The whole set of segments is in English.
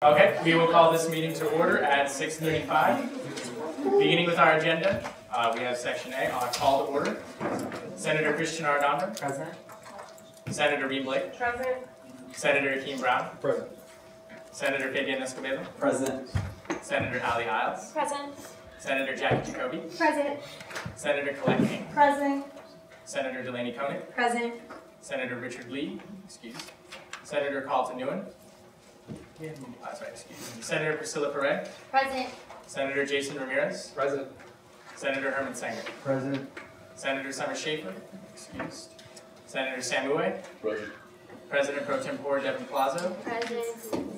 Okay, we will call this meeting to order at 6:35. Beginning with our agenda, we have Section A, call to order. Senator Christian Arredondo. Present. Senator Reed Blake. Present. Senator Akeem Brown. Present. Senator Fabian Escobedo. Present. Senator Ali Isles. Present. Senator Jackie Jacoby. Present. Senator Colette King. Present. Senator Delaney Koenig. Present. Senator Richard Lee. Senator Carlton Newen. Senator Priscilla Perez. Present. Senator Jason Ramirez. Present. Senator Herman Sanger. Present. Senator Summer Schaefer. Excused. Senator Samoué. Present. President Pro Tempore Devin Plazo. Present.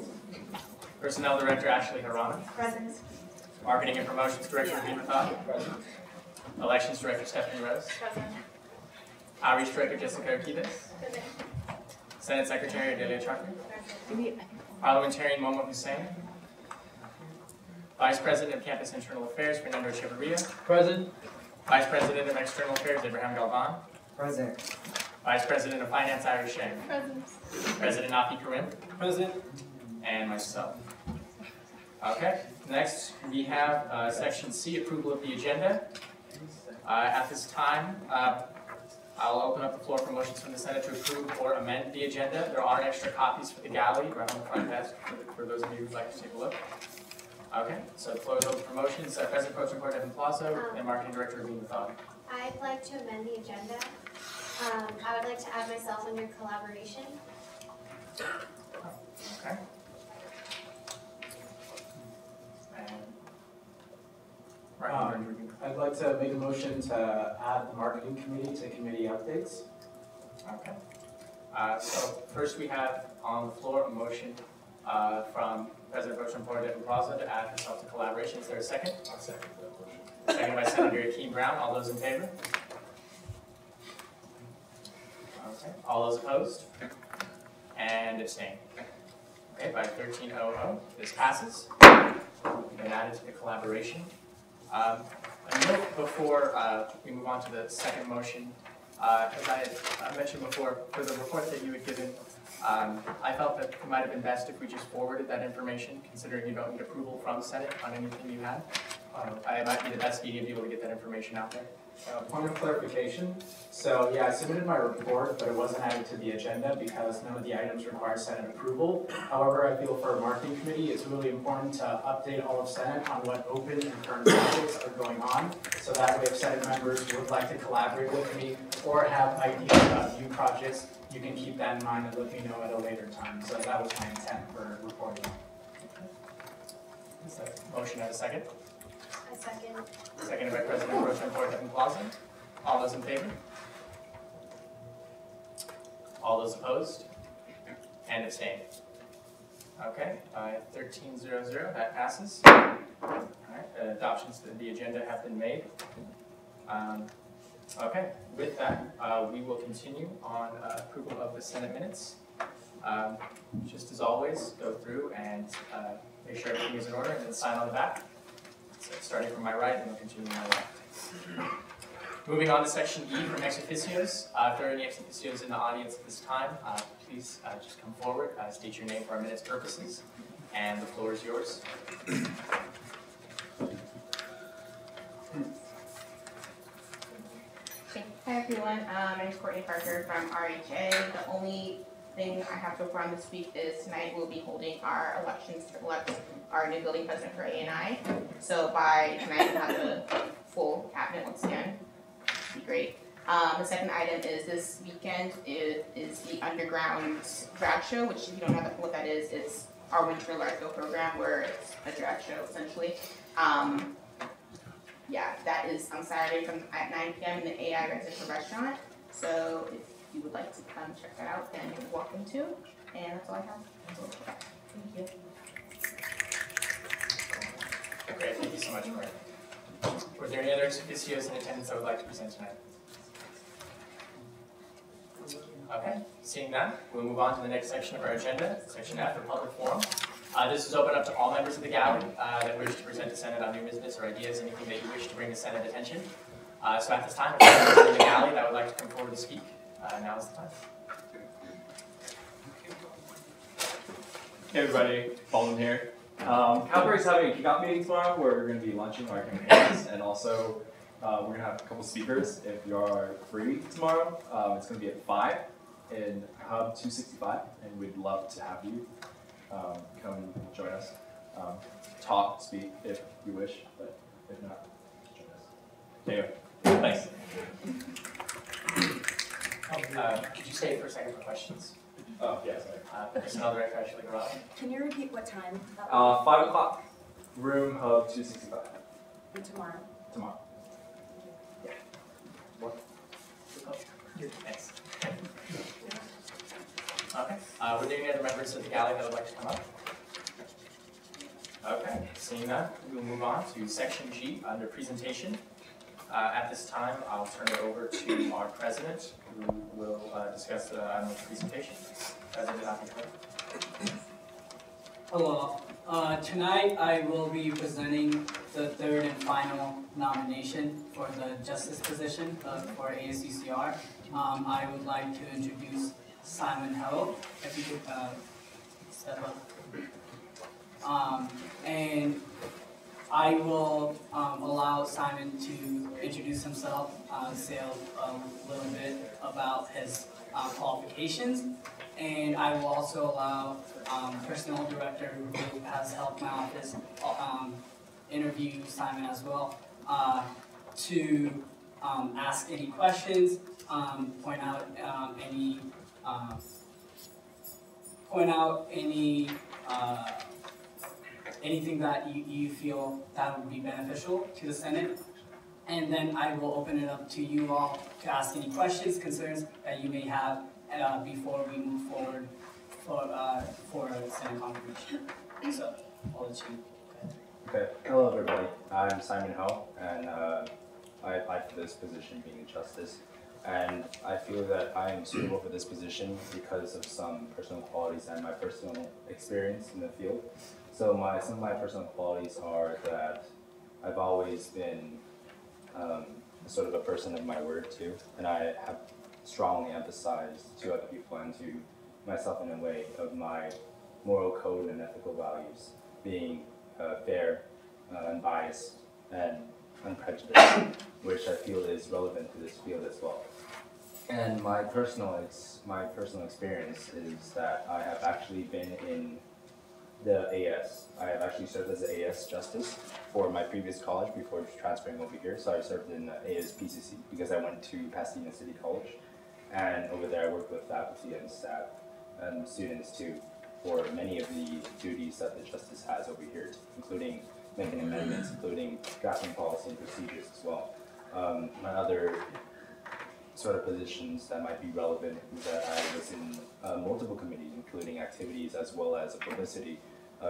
Personnel Director Ashley Harana. Present. Marketing and Promotions Director Reed Mathad. Present. Elections Director Stephanie Rose. Present. Outreach Director Jessica Arquidez. Present. Senate Secretary Delia Chakri. Parliamentarian Momo Hussein. Vice President of Campus Internal Affairs Fernando Echeverria. Present. Vice President of External Affairs Abraham Galvan. Present. Vice President of Finance Irish Shane. Present. President Afi Karim. Present. And myself. Okay, next we have Section C, approval of the agenda. At this time, I'll open up the floor for motions from the Senate to approve or amend the agenda. There are extra copies for the gallery right on the front desk for those of you who'd like to take a look. Okay, so the floor is open for motions. President Pro Tempore Devin Plazo and Marketing Director Reed Mathad. I'd like to amend the agenda. I would like to add myself under collaboration. Okay. I'd like to make a motion to add the marketing committee to committee updates. Okay. So first we have on the floor a motion from President Pro Tempore Devin Plazo to add herself to collaboration. Is there a second? I'll second that motion. Second by Senator Akeem Brown. All those in favor? Okay. All those opposed? And abstain. Okay, by 13-0-0, this passes. Been added to the collaboration. A note before we move on to the second motion, as I had mentioned before, for the report that you had given, I felt that it might have been best if we just forwarded that information, considering you don't need approval from Senate on anything you had. It might be the best medium to be able to get that information out there. Point of clarification. So yeah, I submitted my report, but it wasn't added to the agenda because none of the items require Senate approval. However, I feel for a marketing committee, it's really important to update all of Senate on what open and current projects are going on. So that way, if Senate members would like to collaborate with me or have ideas about new projects, you can keep that in mind and let me know at a later time. So that was my intent for reporting. Is that motion have a second? A second. Seconded by President Pro Tempore Devin Plazo. All those in favor? All those opposed? And abstain. Okay, by 13-0-0, that passes. All right, adoptions to the agenda have been made. Okay, with that, we will continue on approval of the Senate minutes. Just as always, go through and make sure everything is in order and then sign on the back. So starting from my right, and we'll continue to my left. Moving on to Section E from ex officios. If there are any ex officios in the audience at this time, please just come forward, state your name for our minutes purposes, and the floor is yours. Hi everyone, my name is Courtney Parker from RHA. The only thing I have to report on this week is tonight we'll be holding our elections to elect our new building president for A&I. So by tonight we'll have a full cabinet once again. It'll be great. The second item is this weekend is the Underground Drag Show, which if you don't know what that is, it's our winter LARCO program where it's a drag show essentially. Yeah, that is on Saturday at 9 p.m. in the AI Residential Restaurant. So if you would like to come check that out, then you're welcome to. And that's all I have. Thank you. Great, thank you so much, Courtney. Were there any other ex officios in attendance I would like to present tonight? Okay, seeing none, we'll move on to the next section of our agenda, Section F, for public forum. This is open up to all members of the gallery that wish to present to Senate on new business or ideas, anything that you wish to bring to Senate attention. So at this time, if there are members in the gallery that would like to come forward to speak, now is the time. Hey everybody, Baldwin here. Calvary's having a kickoff meeting tomorrow where we're going to be launching our campaigns, and also we're going to have a couple speakers if you are free tomorrow. It's going to be at 5 in Hub 265, and we'd love to have you come join us. Talk, speak if you wish, but if not, join us. Anyway, thanks. Could you stay for a second for questions? Oh, yeah, sorry. Personnel Director Ashley Garage. Can you repeat what time? 5 o'clock, room Hub 265. And tomorrow? Tomorrow. Yeah. What? Thanks. Okay. Were there any other members of the galley that would like to come up? Okay. Seeing none, we will move on to Section G under presentation. At this time, I'll turn it over to our president, who will discuss the item of presentation. President Akintoye. Hello. Tonight I will be presenting the third and final nomination for the justice position for ASUCR. I would like to introduce Simon Ho, if you could step up. And I will allow Simon to introduce himself, say a little bit about his qualifications, and I will also allow personnel director who has helped my office interview Simon as well to ask any questions, point out any anything that you feel that would be beneficial to the Senate. And then I will open it up to you all to ask any questions, concerns that you may have before we move forward for Senate confirmation. So I'll let you go ahead. Okay, hello everybody. I'm Simon Ho, and I applied for this position being a justice. And I feel that I am suitable for this position because of some personal qualities and my personal experience in the field. So some of my personal qualities are that I've always been sort of a person of my word too, and I have strongly emphasized to other people and to myself in a way of my moral code and ethical values, being fair, unbiased, and unprejudiced, which I feel is relevant to this field as well. And my personal experience is that I have actually been in the AS. I have actually served as an AS justice for my previous college before transferring over here. So I served in AS PCC because I went to Pasadena City College, and over there I worked with faculty and staff and students too for many of the duties that the justice has over here, including making amendments, including drafting policy and procedures as well. My other sort of positions that might be relevant is that I was in multiple committees, including activities as well as a publicity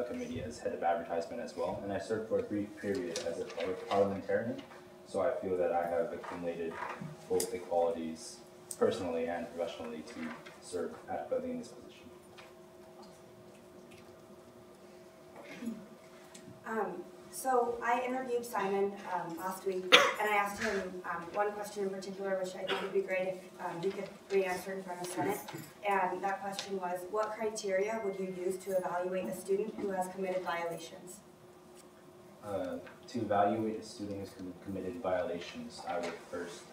committee as head of advertisement as well. And I served for a brief period as a parliamentarian, so I feel that I have accumulated both the qualities personally and professionally to serve adequately in this position. So I interviewed Simon last week, and I asked him one question in particular, which I think would be great if you could re-answer in front of Senate. And that question was, what criteria would you use to evaluate a student who has committed violations? To evaluate a student who's committed violations, I would first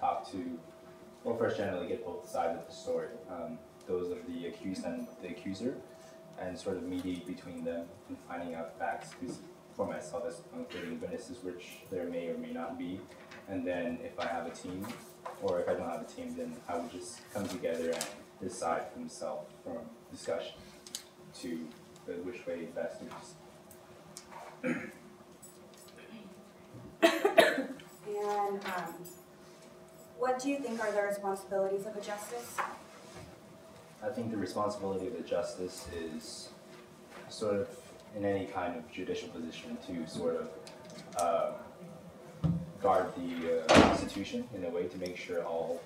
first generally get both sides of the story, those of the accused and the accuser, and sort of mediate between them and finding out facts for myself as including witnesses, which there may or may not be. And then if I have a team, or if I don't have a team, then I would just come together and decide for myself from discussion to which way best to proceed. And what do you think are the responsibilities of a justice? I think the responsibility of the justice is sort of in any kind of judicial position to sort of guard the Constitution in a way to make sure all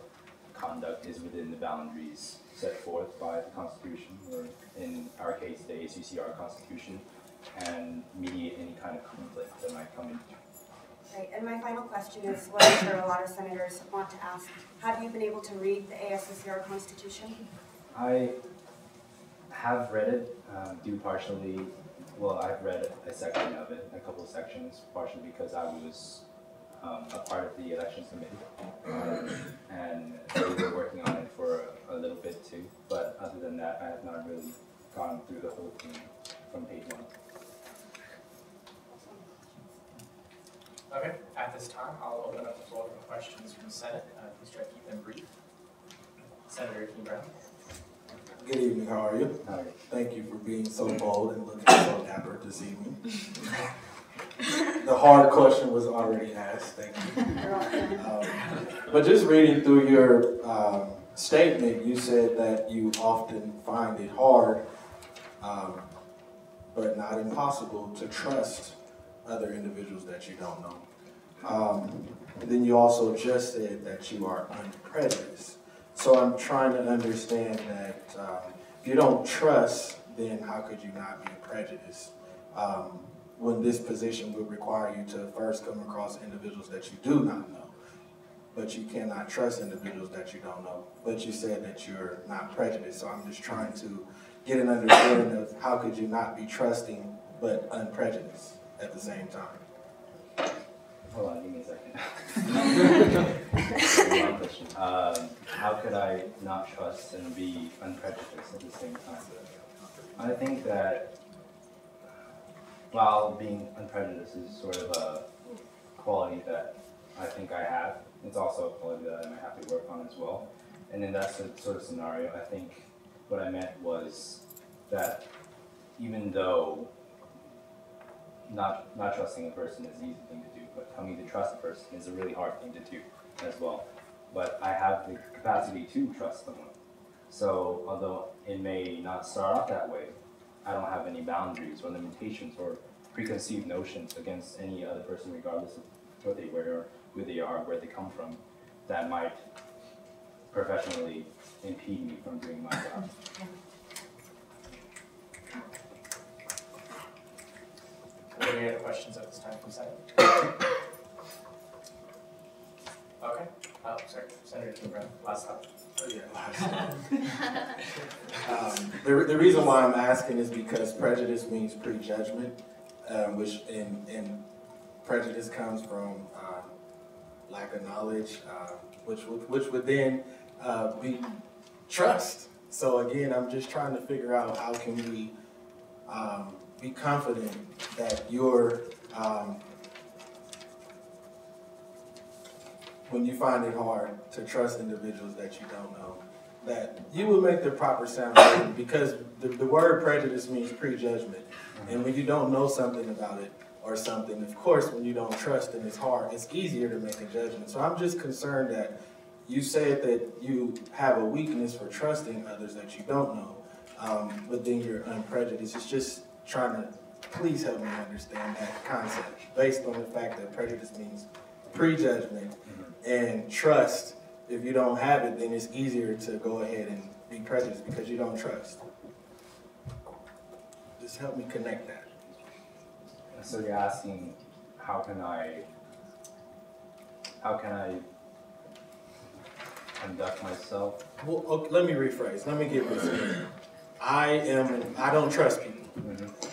conduct is within the boundaries set forth by the Constitution, or in our case, the ASUCR Constitution, and mediate any kind of conflict that might come into. Right, and my final question is what I'm sure a lot of senators want to ask. Have you been able to read the ASUCR Constitution? I have read it, due partially, well, I've read a section of it, a couple of sections, partially because I was a part of the elections committee, and we were working on it for a little bit too, but other than that, I have not really gone through the whole thing from page 1. Okay, at this time, I'll open up the floor for questions from the Senate. Please try to keep them brief. Senator Keene Brown. Good evening, how are you? Hi. Thank you for being so bold and looking so dapper this evening. The hard question was already asked, thank you. But just reading through your statement, you said that you often find it hard, but not impossible, to trust other individuals that you don't know. Then you also just said that you are unprejudiced. So I'm trying to understand that if you don't trust, then how could you not be prejudiced? When this position would require you to first come across individuals that you do not know, but you cannot trust individuals that you don't know. But you said that you're not prejudiced. So I'm just trying to get an understanding of how could you not be trusting but unprejudiced at the same time. Hold on, give me a second. One question. How could I not trust and be unprejudiced at the same time? I think that while being unprejudiced is sort of a quality that I think I have, it's also a quality that I might have to work on as well. And in that sort of scenario, I think what I meant was that even though not trusting a person is an easy thing to do, but coming to trust a person is a really hard thing to do as well. But I have the capacity to trust someone. So although it may not start off that way, I don't have any boundaries or limitations or preconceived notions against any other person, regardless of what they were, who they are, where they come from, that might professionally impede me from doing my job. Any other questions at this time from Senate? Okay. Oh, sorry, Senator Keene Brown, last thought. The reason why I'm asking is because prejudice means prejudgment, which in prejudice comes from lack of knowledge, which would then be trust. So again, I'm just trying to figure out how can we be confident that you're, when you find it hard to trust individuals that you don't know, that you will make the proper sound judgment, because the word prejudice means prejudgment. And when you don't know something about it or something, of course, when you don't trust and it's hard, it's easier to make a judgment. So I'm just concerned that you said that you have a weakness for trusting others that you don't know, but then you're unprejudiced. It's just trying to, please help me understand that concept based on the fact that prejudice means prejudgment and trust. If you don't have it, then it's easier to go ahead and be prejudiced because you don't trust. Just help me connect that. So you're asking, how can I conduct myself? Well, okay, let me rephrase. Let me give this here. I don't trust people.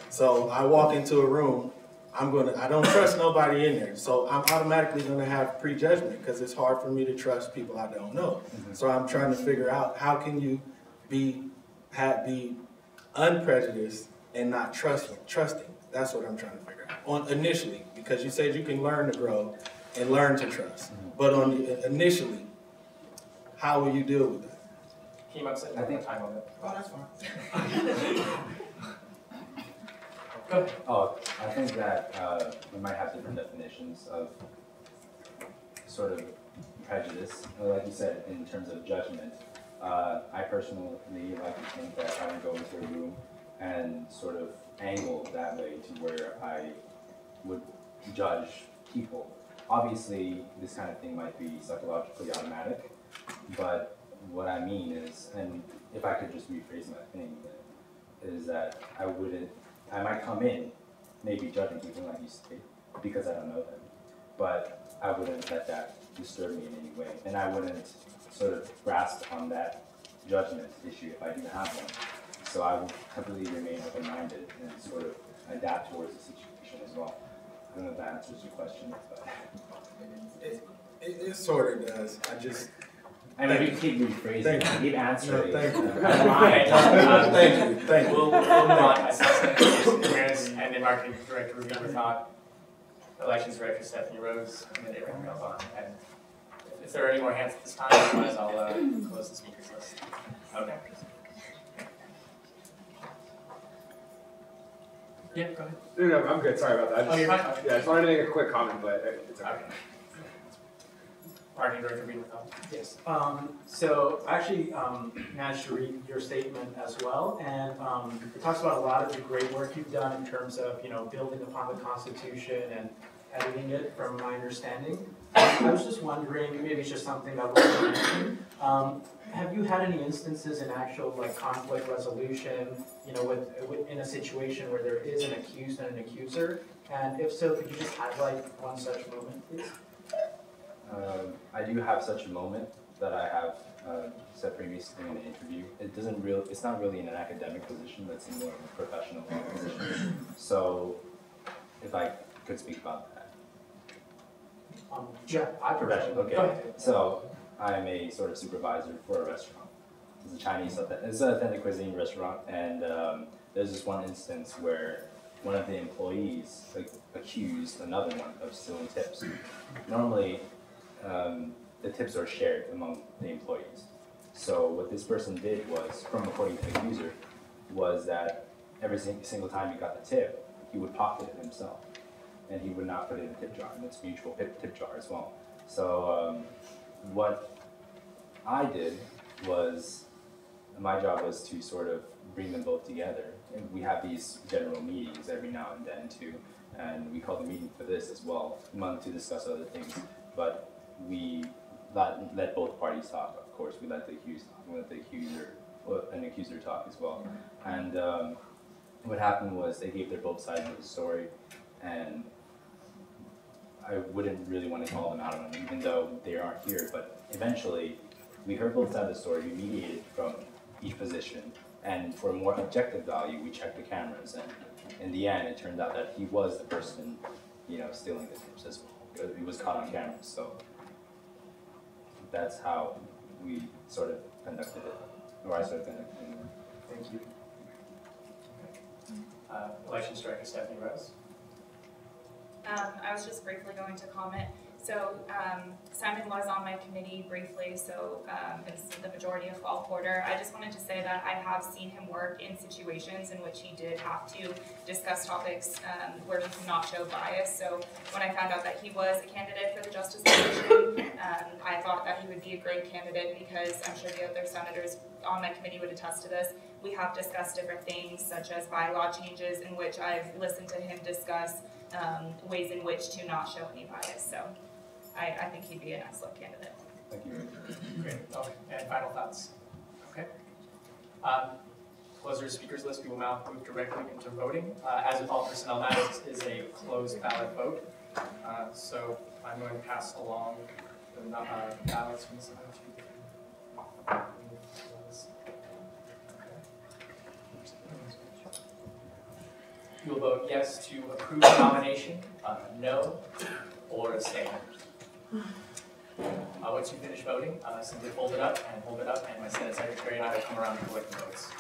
So I walk into a room, I don't trust nobody in there. So I'm automatically gonna have prejudgment because it's hard for me to trust people I don't know. So I'm trying to figure out how can you be unprejudiced and not trusting. That's what I'm trying to figure out. Initially, because you said you can learn to grow and learn to trust. But initially, how will you deal with that? Keem, I'm setting a time on it. Well, that's fine. Go ahead. Oh, I think that we might have different definitions of sort of prejudice. Like you said, in terms of judgment, I personally like to think that I would go into a room and sort of angle that way to where I would judge people. Obviously, this kind of thing might be psychologically automatic, but what I mean is, and if I could just rephrase my thing, is that I might come in maybe judging people like you say, because I don't know them, but I wouldn't let that disturb me in any way, and I wouldn't sort of grasp on that judgment issue if I do have one. So I will heavily remain open-minded and sort of adapt towards the situation as well. I don't know if that answers your question, but It sort of does. I mean, you keep rephrasing, keep answering. No, thank you. Thank you. We'll move on. Assistant Engineers and the Marketing Director Ruby Berthon, Elections Director Stephanie Rose, and then everyone else on. And if there are any more hands at this time, otherwise I'll close the speakers list. Okay. Yeah, go ahead. No, I'm good. Sorry about that. Oh, you're fine. Okay. Yeah, I just wanted to make a quick comment, but it's okay. Okay. Marketing Director Ruby Berthon. Yes, so I actually managed to read your statement as well, and it talks about a lot of the great work you've done in terms of, building upon the Constitution and editing it, from my understanding. I was just wondering, maybe it's just something that was mentioned, have you had any instances in actual conflict resolution, in a situation where there is an accused and an accuser? And if so, could you just highlight one such moment, please? I do have such a moment that I have said previously in the interview. It's not really in an academic position, but it's in more of a professional position. So, if I could speak about that. Yeah, I Professional, okay. Go ahead. So, I'm a sort of supervisor for a restaurant. It's an authentic cuisine restaurant, and there's this one instance where one of the employees accused another one of stealing tips. Normally, the tips are shared among the employees. So what this person did was, according to the accuser, was that every single time he got the tip, he would pocket it himself, and he would not put it in the tip jar, and it's a mutual tip jar as well. So what I did was, my job was to sort of bring them both together. And we have these general meetings every now and then too, and we call the meeting for this as well, among to discuss other things. But we let both parties talk. Of course, we let the accused talk. We let an accuser talk as well. And what happened was they gave their both sides of the story, and I wouldn't really want to call them out on them, even though they aren't here. But eventually, we heard both sides of the story. We mediated from each position, and for more objective value, we checked the cameras. And in the end, it turned out that he was the person, stealing the tips as well. He was caught on camera, so that's how we sort of conducted it, or I sort of conducted it. Thank you. Elections Director Stephanie Rose. I was just briefly going to comment. So Simon was on my committee briefly, so it's the majority of fall quarter. I just wanted to say that I have seen him work in situations in which he did have to discuss topics where he could not show bias. So when I found out that he was a candidate for the justice position, I thought that he would be a great candidate because I'm sure the other senators on my committee would attest to this. We have discussed different things such as bylaw changes in which I've listened to him discuss ways in which to not show any bias. So I think he'd be an excellent candidate. Thank you. Great. Okay. And final thoughts? Okay. Close our speakers list. We will now move directly into voting. As with all personnel matters, this is a closed ballot vote. So I'm going to pass along the ballots from this one. You will vote yes to approve the nomination, no, or abstain. Once you finish voting, simply hold it up, and my Senate Secretary and I will come around and collect the votes.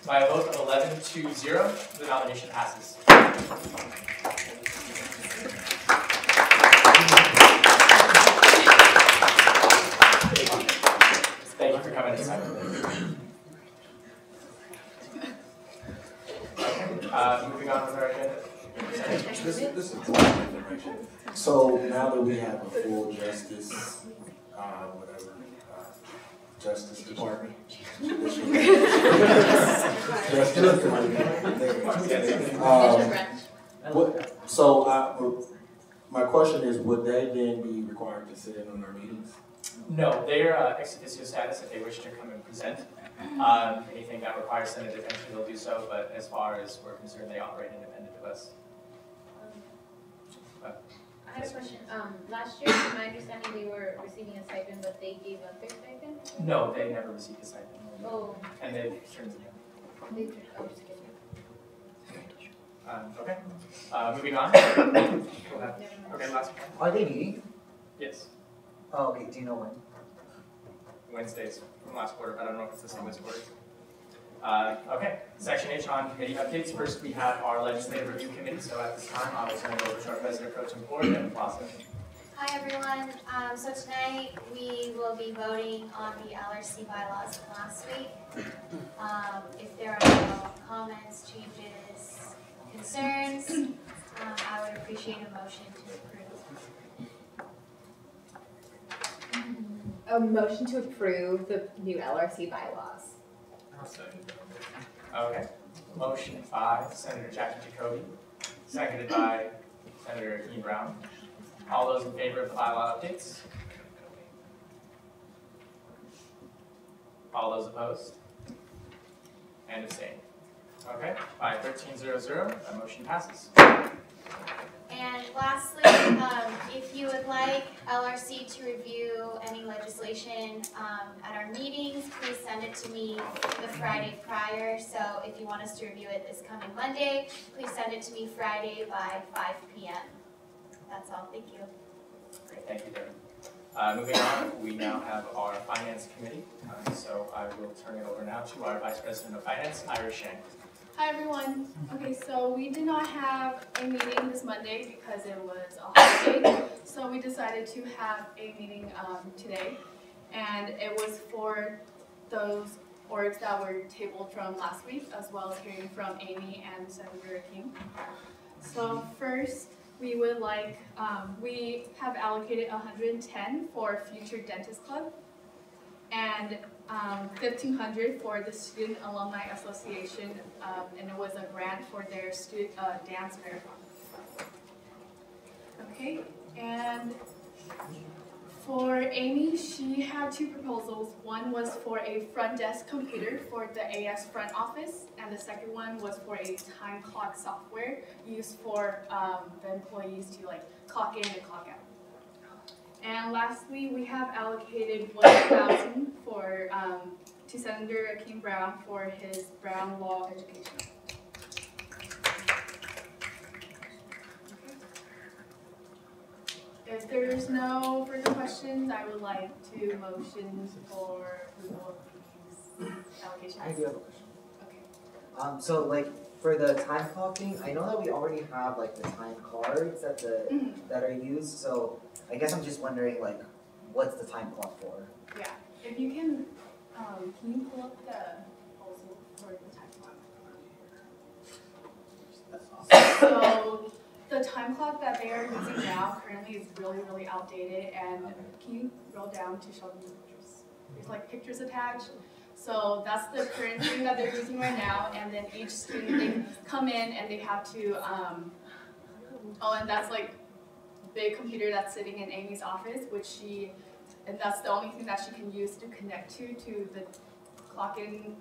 By a vote of 11-0, the nomination passes. Thank you for coming inside. Moving on with our agenda. This is so now that we have a full justice, Justice Department. My question is, would they then be required to sit in on our meetings? No, they're ex officio status if they wish to come and present. Anything that requires Senate attention, they'll do so, but as far as we're concerned, they operate independent of us. I had a question. Last year, from my understanding, they were receiving a stipend, but they gave up their stipend? No, they never received a stipend. Oh. And they've turned it in. They turned, oh, just kidding. Okay. Moving on. Okay, last one. Are they meeting? Yes. Oh, okay. Do you know when? Wednesdays from last quarter, but I don't know if it's the same this quarter. Okay, Section H on committee updates. First, we have our legislative review committee. So at this time, I will turn it over to our President Pro Tem Board, Devin Plaza. Hi everyone. So tonight we will be voting on the LRC bylaws from last week. If there are no comments, changes, concerns, I would appreciate a motion to approve. A motion to approve the new LRC bylaws. Okay. Motion by Senator Jackie Jacoby, seconded by Senator E. Brown. All those in favor of the bylaw updates? All those opposed? And abstain. Okay, by 13-0-0, that motion passes. And lastly, if you would like LRC to review any legislation at our meetings, please send it to me the Friday prior. So if you want us to review it this coming Monday, please send it to me Friday by 5 p.m. That's all. Thank you. Great, thank you, Devin. Moving on, we now have our Finance Committee. So I will turn it over now to our Vice President of Finance, Iris Shang. Hi everyone. Okay, so we did not have a meeting this Monday because it was a holiday. So we decided to have a meeting today, and it was for those orgs that were tabled from last week, as well as hearing from Amy and Senator King. So first, we would like, we have allocated 110 for Future Dentist Club, and 1,500 for the Student Alumni Association, and it was a grant for their dance marathon. Okay, and for Amy, she had two proposals. One was for a front desk computer for the AS front office, and the second one was for a time clock software used for the employees to like clock in and clock out. And lastly, we have allocated 1,000 for to Senator King Brown for his Brown Law education. If there's no further questions, I would like to motion for approval of these allocations. I do have a question. Okay. So like for the time clocking, I know that we already have like the time cards that that are used. So I guess I'm just wondering like, what's the time clock for? Yeah. If you can you pull up the proposal for the time clock? So the time clock that they are using now currently is really, really outdated, and can you roll down to show them the pictures? There's like pictures attached. So that's the current thing that they're using right now, and then each student, they come in and they have to, and that's like big computer that's sitting in Amy's office, and that's the only thing that she can use to connect to the clock-in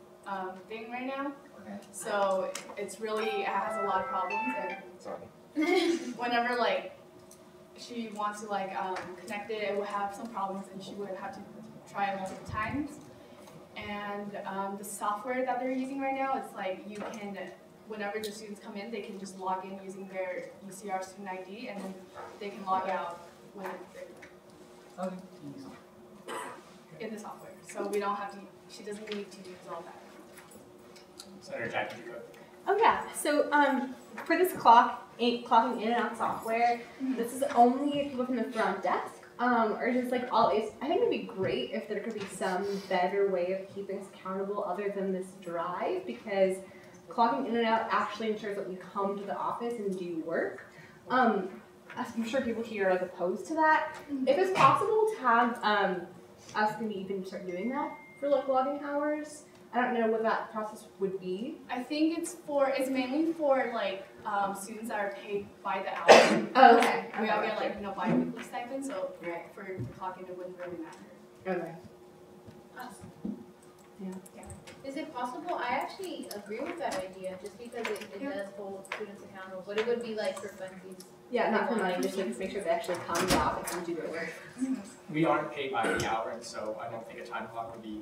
thing right now. Okay. So it's really, it has a lot of problems, and whenever like she wants to like connect it, it will have some problems, and she would have to try it multiple times. And the software that they're using right now, it's like you can, whenever the students come in, they can just log in using their UCR student ID, and then they can log out when they're in the software. So we don't have to, she doesn't need to use all that. Senator Jackie Duco. Oh yeah, so for this clocking in and out software, this is only people from the front desk, or just like always. I think it'd be great if there could be some better way of keeping us accountable other than this drive, because clocking in and out actually ensures that we come to the office and do work. I'm sure people here are like opposed to that. If it's possible to have us maybe even start doing that for like logging hours. I don't know what that process would be. I think it's mainly for like students that are paid by the hour. Oh, okay. We all get like bi-weekly stipend, so for clocking it wouldn't really matter. Okay. Awesome. Yeah. Is it possible? I actually agree with that idea, just because it does hold students accountable, but it would be like for funsies. Yeah, not for money, just to make sure they actually come to the office and do their work. We aren't paid by the hour, and so I don't think a time clock would be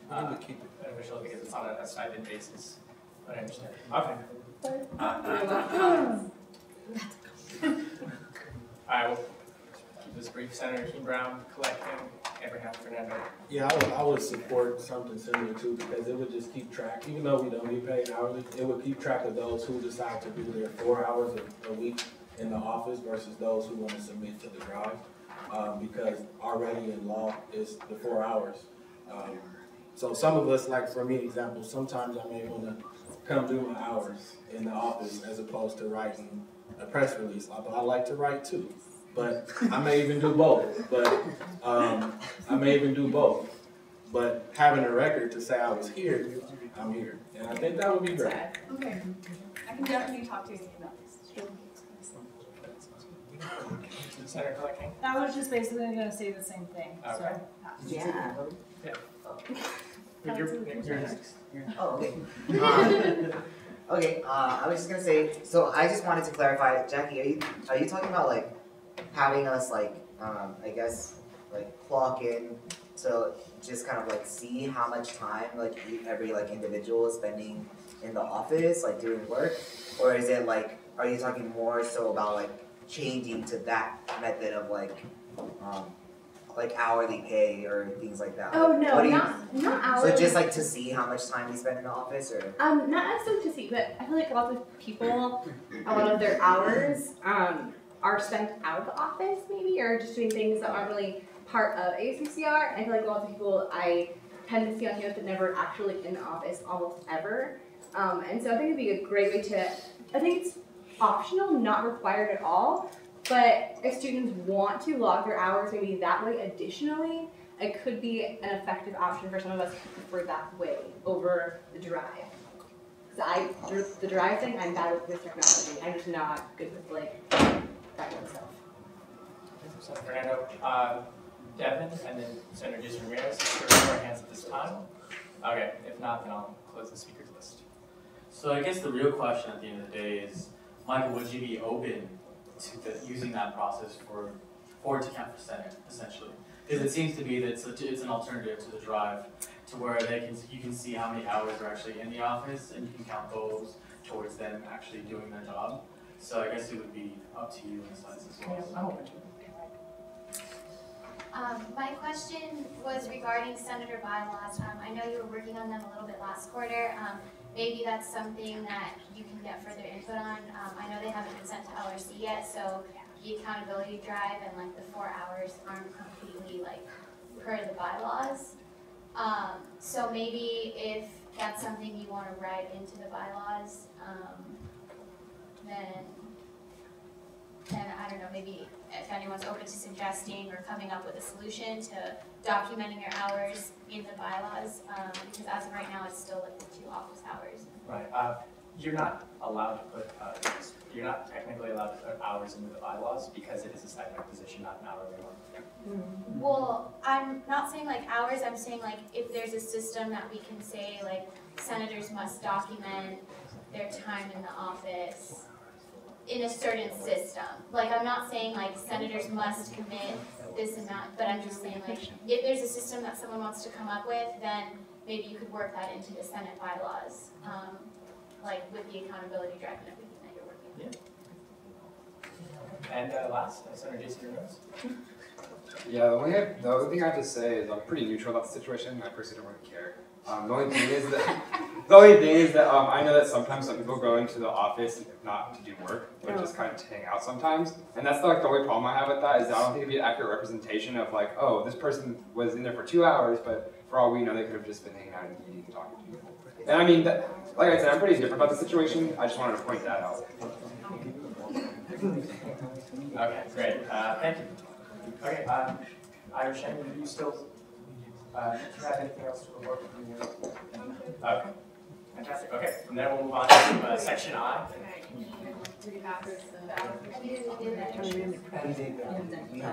beneficial because it's on a stipend basis. But I understand. Okay. I will keep this brief. Senator Keene Brown, collecting, Abraham Fernando. Yeah, I would support something similar too, because it would just keep track, even though we don't get paid hourly, it would keep track of those who decide to do their 4 hours a week in the office versus those who want to submit to the drive. Because already in law is the 4 hours. So some of us, like for me, example, sometimes I may want to come do my hours in the office as opposed to writing a press release, although I like to write too. But I may even do both. But having a record to say I was here, I'm here. And I think that would be great. Okay. I can definitely talk to you about this. Senator collecting. I was just basically going to say the same thing. Okay. So. Yeah. You're next. Oh, okay. Okay, I was just gonna say, so I just wanted to clarify, Jackie, are you talking about like having us like, I guess, like clock in to just kind of like see how much time like every like individual is spending in the office, like doing work? Or is it like, are you talking more so about like changing to that method of like hourly pay or things like that? Oh like, no, not hourly. So just like to see how much time we spend in the office, or? Not necessarily to see, but I feel like lots of people, a lot of their hours are spent out of the office maybe, or just doing things that aren't really part of ASUCR. I feel like lots of people I tend to see on campus that never actually in the office almost ever. And so I think it'd be a great way to, I think it's optional, not required at all. But if students want to log their hours maybe that way additionally, it could be an effective option for some of us who prefer that way over the drive. Because the drive thing, I'm bad with technology. I'm just not good with like that kind of stuff. Senator Fernando, Devin, and then Senator Jason Ramirez. Raise your hands at this time. Okay, if not, then I'll close the speakers list. So I guess the real question at the end of the day is, Michael, would you be open to using that process for it to count for Senate, essentially? Because it seems to be that it's an alternative to the drive, to where you can see how many hours are actually in the office, and you can count those towards them actually doing their job. So I guess it would be up to you in a sense as well. I'm open to it. My question was regarding senator bylaws. I know you were working on them a little bit last quarter. Maybe that's something that you can get further input on. I know they haven't been sent to LRC yet, so the accountability drive and like the 4 hours aren't completely like per the bylaws. So maybe if that's something you want to write into the bylaws, then I don't know, maybe if anyone's open to suggesting or coming up with a solution to documenting your hours in the bylaws, because as of right now, it's still like the 2 office hours. Right. You're not allowed to put, you're not technically allowed to put hours into the bylaws because it is a stipend position, not an hourly one. Well, I'm not saying like hours, I'm saying like if there's a system that we can say like senators must document their time in the office in a certain system. Like I'm not saying like senators must commit this amount, but I'm just saying like if there's a system that someone wants to come up with, then maybe you could work that into the Senate bylaws, like with the accountability drive and everything that you're working on. Yeah. And last, Senator Jason Ramirez. Yeah, the only thing I have to say is I'm pretty neutral about the situation. I personally don't really care. The only thing is that I know that sometimes some people go into the office not to do work, but just kind of to hang out sometimes. And that's like the only problem I have with that is that I don't think it'd be an accurate representation of like, oh, this person was in there for 2 hours, but for all we know, they could have just been hanging out and eating and talking to people. And I mean, like I said, I'm pretty different about the situation. I just wanted to point that out. Okay, great. Thank you. Okay, Irish, do you still, do you have anything else to report? Okay, fantastic. Okay, from there we'll move on to section I.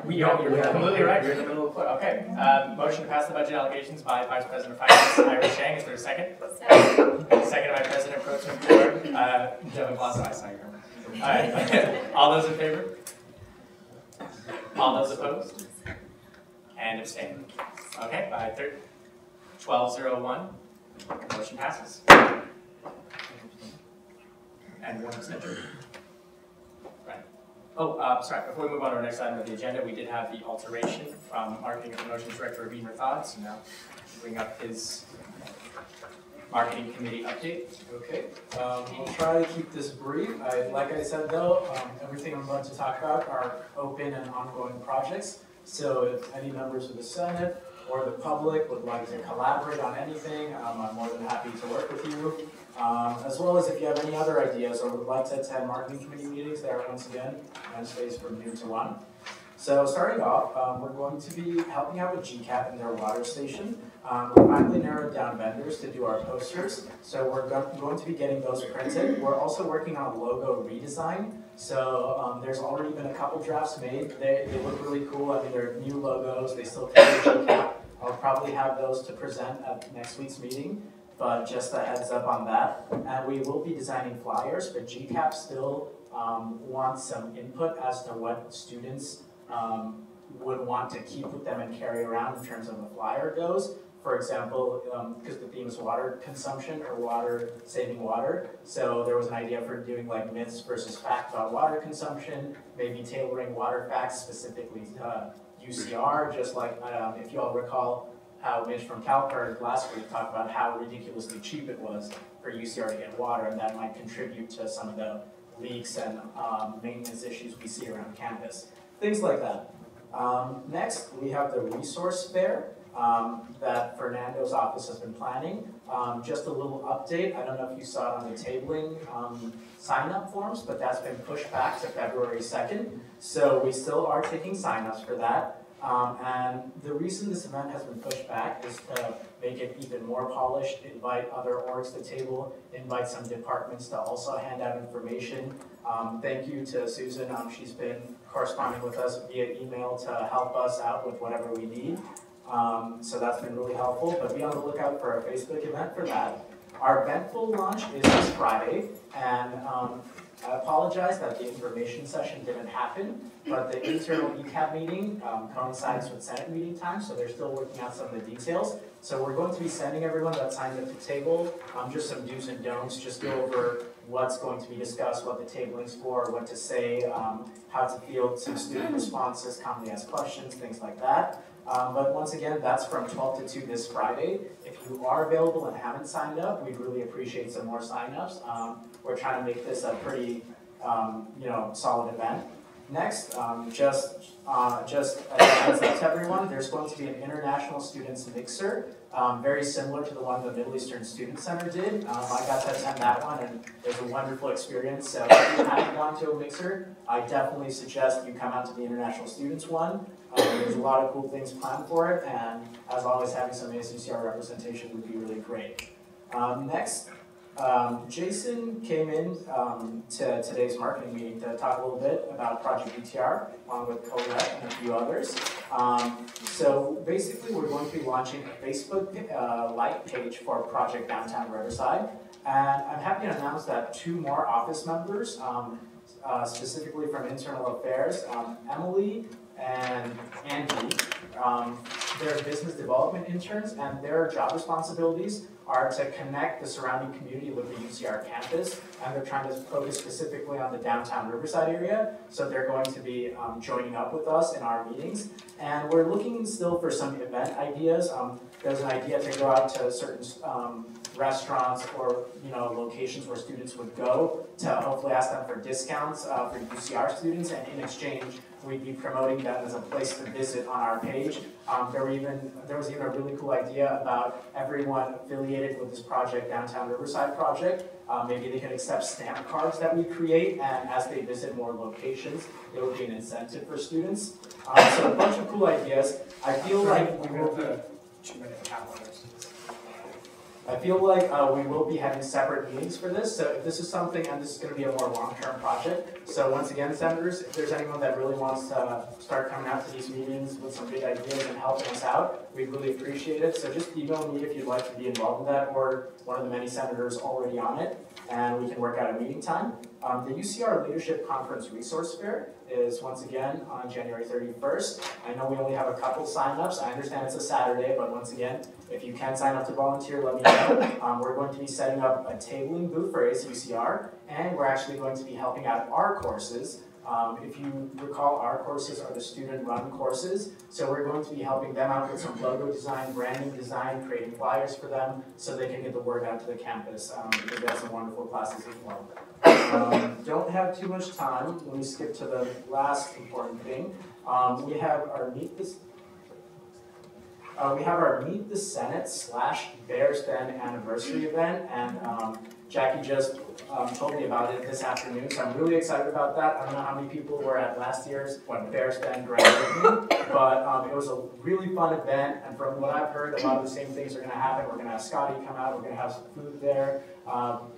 You're completely right. You're in the middle of the floor. Okay. Motion to pass the budget allegations by Vice President of Finance Irish Chang. Is there a second? Second by President Pro Tem Devin Blossom. I saw your number. All right. All those in favor? All those opposed? And abstain. Okay. By 1201, motion passes. And one abstention. Right. Oh, sorry, before we move on to our next item of the agenda, we did have the alteration from Marketing and Promotions Director Rabin Rathod, so now bring up his Marketing Committee update. Okay, I'll try to keep this brief. Like I said though, everything I'm going to talk about are open and ongoing projects. So if any members of the Senate or the public would like to collaborate on anything, I'm more than happy to work with you. As well as if you have any other ideas or would like to attend marketing committee meetings, there are once again Wednesdays from noon to 1. So starting off, we're going to be helping out with GCAP and their water station. We finally narrowed down vendors to do our posters, so we're going to be getting those printed. We're also working on a logo redesign. So there's already been a couple drafts made. They look really cool. I mean, they're new logos. They still carry GCAP. I'll probably have those to present at next week's meeting, but just a heads up on that. And we will be designing flyers, but GCAP still wants some input as to what students would want to keep with them and carry around in terms of a flyer goes. For example, because the theme is water consumption or water, saving water. So there was an idea for doing like myths versus facts about water consumption, maybe tailoring water facts specifically to UCR, just like if you all recall how Mitch from CalPERG last week talked about how ridiculously cheap it was for UCR to get water, and that might contribute to some of the leaks and maintenance issues we see around campus. Things like that. Next, we have the resource fair that Fernando's office has been planning. Just a little update. I don't know if you saw it on the tabling sign-up forms, but that's been pushed back to February 2nd. So we still are taking sign-ups for that. And the reason this event has been pushed back is to make it even more polished, invite other orgs to table, invite some departments to also hand out information. Thank you to Susan. She's been corresponding with us via email to help us out with whatever we need. So that's been really helpful, but be on the lookout for our Facebook event for that. Our Eventful launch is this Friday, and I apologize that the information session didn't happen, but the internal ECAB meeting coincides with Senate meeting time, so they're still working out some of the details. So we're going to be sending everyone that signed up to table just some do's and don'ts, just go over what's going to be discussed, what the tabling's for, what to say, how to field some student responses, commonly asked questions, things like that. But once again, that's from 12 to 2 this Friday. If you are available and haven't signed up, we'd really appreciate some more sign-ups. We're trying to make this a pretty, solid event. Next, just a heads up to everyone, there's going to be an International Students Mixer, very similar to the one the Middle Eastern Student Center did. I got to attend that one, and it was a wonderful experience. So if you haven't gone to a mixer, I definitely suggest you come out to the International Students one. There's a lot of cool things planned for it, and as always, having some ASUCR representation would be really great. Next, Jason came in to today's marketing meeting to talk a little bit about Project BTR, along with Colette and a few others. So basically, we're going to be launching a Facebook like page for Project Downtown Riverside, and I'm happy to announce that 2 more office members, specifically from Internal Affairs, Emily and Angie. They're business development interns, and their job responsibilities are to connect the surrounding community with the UCR campus, and they're trying to focus specifically on the downtown Riverside area. So they're going to be joining up with us in our meetings, and we're looking still for some event ideas. There's an idea to go out to certain restaurants or locations where students would go to hopefully ask them for discounts for UCR students, and in exchange we'd be promoting them as a place to visit on our page. There was even a really cool idea about everyone affiliated with this project, Downtown Riverside project. Maybe they could accept stamp cards that we create, and as they visit more locations, it would be an incentive for students. So a bunch of cool ideas. I feel like we will be we will be having separate meetings for this. So if this is something, and this is going to be a more long-term project. So once again, senators, if there's anyone that really wants to start coming out to these meetings with some big ideas and helping us out, we'd really appreciate it. So just email me if you'd like to be involved in that, or one of the many senators already on it, and we can work out a meeting time. The UCR Leadership Conference Resource Fair is once again on January 31st. I know we only have a couple signups. I understand it's a Saturday, but once again, if you can sign up to volunteer, let me know. We're going to be setting up a tabling booth for ASUCR, and we're actually going to be helping out our courses. If you recall, our courses are the student-run courses, so we're going to be helping them out with some logo design, branding design, creating flyers for them so they can get the word out to the campus, because they have some wonderful classes as well. Don't have too much time. Let me skip to the last important thing. We have our Meet the Senate / Bears Den anniversary event, and Jackie just told me about it this afternoon, so I'm really excited about that. I don't know how many people were at last year's Bears Den grand opening, but it was a really fun event, and from what I've heard, a lot of the same things are going to happen. We're going to have Scotty come out, we're going to have some food there.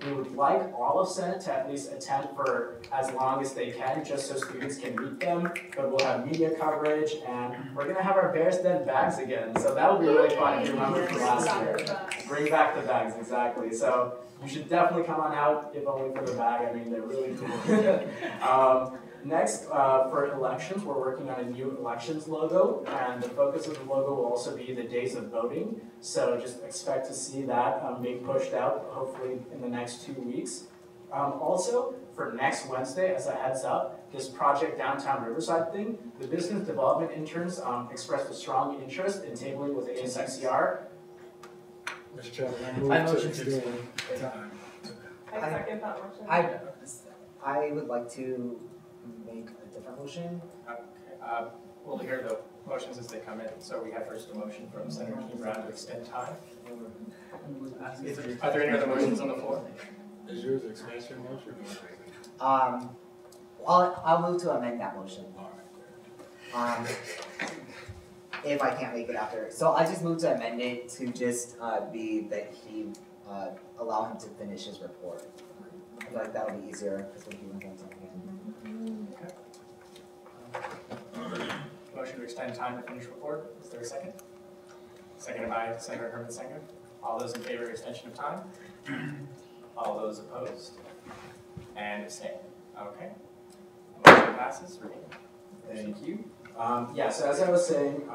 We would like all of Senate to at least attend for as long as they can, just so students can meet them, but we'll have media coverage, and we're going to have our Bears Den bags again, so that'll be really fun if you remember from last year. Bring back the bags, exactly. So you should definitely come on out, if only for the bag. I mean, they're really cool. Next, for elections, we're working on a new elections logo, and the focus of the logo will also be the days of voting. So just expect to see that being pushed out, hopefully in the next 2 weeks. Also, for next Wednesday, as a heads up, this project Downtown Riverside thing, the business development interns expressed a strong interest in tabling with ASUCR. Mr. Chairman, I move to extend time. I second that motion. I would like to make a different motion. Okay, we'll hear the motions as they come in. So we have first a motion from Senator Keen-Brown to extend time. Are there any other motions on the floor? Is yours expansion motion? I'll move to amend that motion. If I can't make it after. So I just moved to amend it to just be that he allow him to finish his report. I feel like that'll be easier because when he went on again. Okay. Motion to extend time to finish report. Is there a second? Seconded by Senator Herman Sanger. All those in favor of extension of time? All those opposed? And abstain. Okay. Motion passes. Thank you. So as I was saying,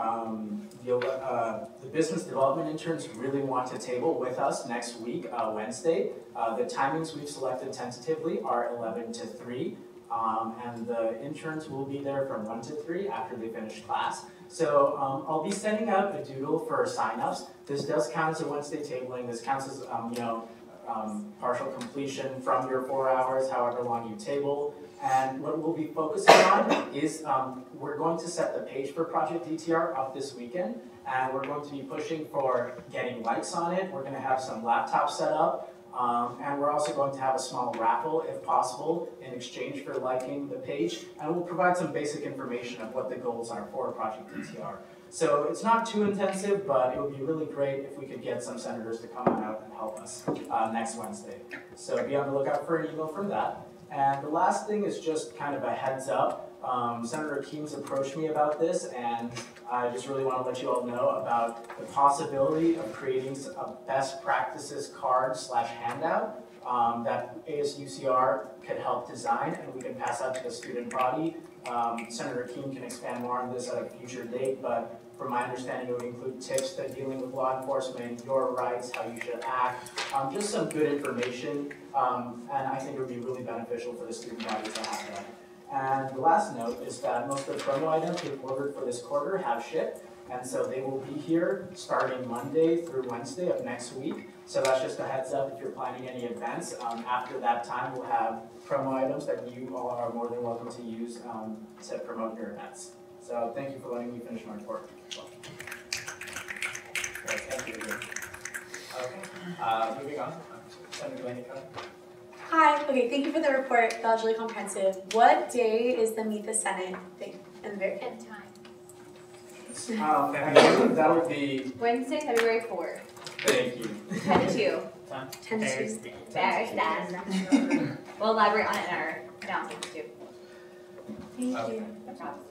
the business development interns really want to table with us next week, Wednesday. The timings we've selected tentatively are 11 to 3, and the interns will be there from 1 to 3 after they finish class. So I'll be sending out a doodle for signups. This does count as a Wednesday tabling. This counts as partial completion from your 4 hours, however long you table. And what we'll be focusing on is we're going to set the page for Project DTR up this weekend, and we're going to be pushing for getting likes on it. We're going to have some laptops set up, and we're also going to have a small raffle, if possible, in exchange for liking the page, and we'll provide some basic information of what the goals are for Project DTR. So it's not too intensive, but it would be really great if we could get some senators to come on out and help us next Wednesday. So be on the lookout for an email from that. And the last thing is just kind of a heads up. Senator Keems approached me about this, and I just really want to let you all know about the possibility of creating a best practices card / handout that ASUCR could help design, and we can pass out to the student body Senator Keene can expand more on this at a future date, but from my understanding, it would include tips that dealing with law enforcement, your rights, how you should act, just some good information, and I think it would be really beneficial for the student body to have that. And the last note is that most of the promo items we've ordered for this quarter have shipped, and so they will be here starting Monday through Wednesday of next week. So that's just a heads up if you're planning any events. After that time, we'll have promo items that you all are more than welcome to use to promote your events. So thank you for letting me finish my report. Great, thank you again. Okay, moving on. Senator Blaney. Hi, okay, thank you for the report. That was really comprehensive. What day is the Meet the Senate thing? And time. That'll be Wednesday, February 4th. Thank you. 10 to 2. 10 to 2. Very done. We'll elaborate on it in our announcements too. Thank you. No problem.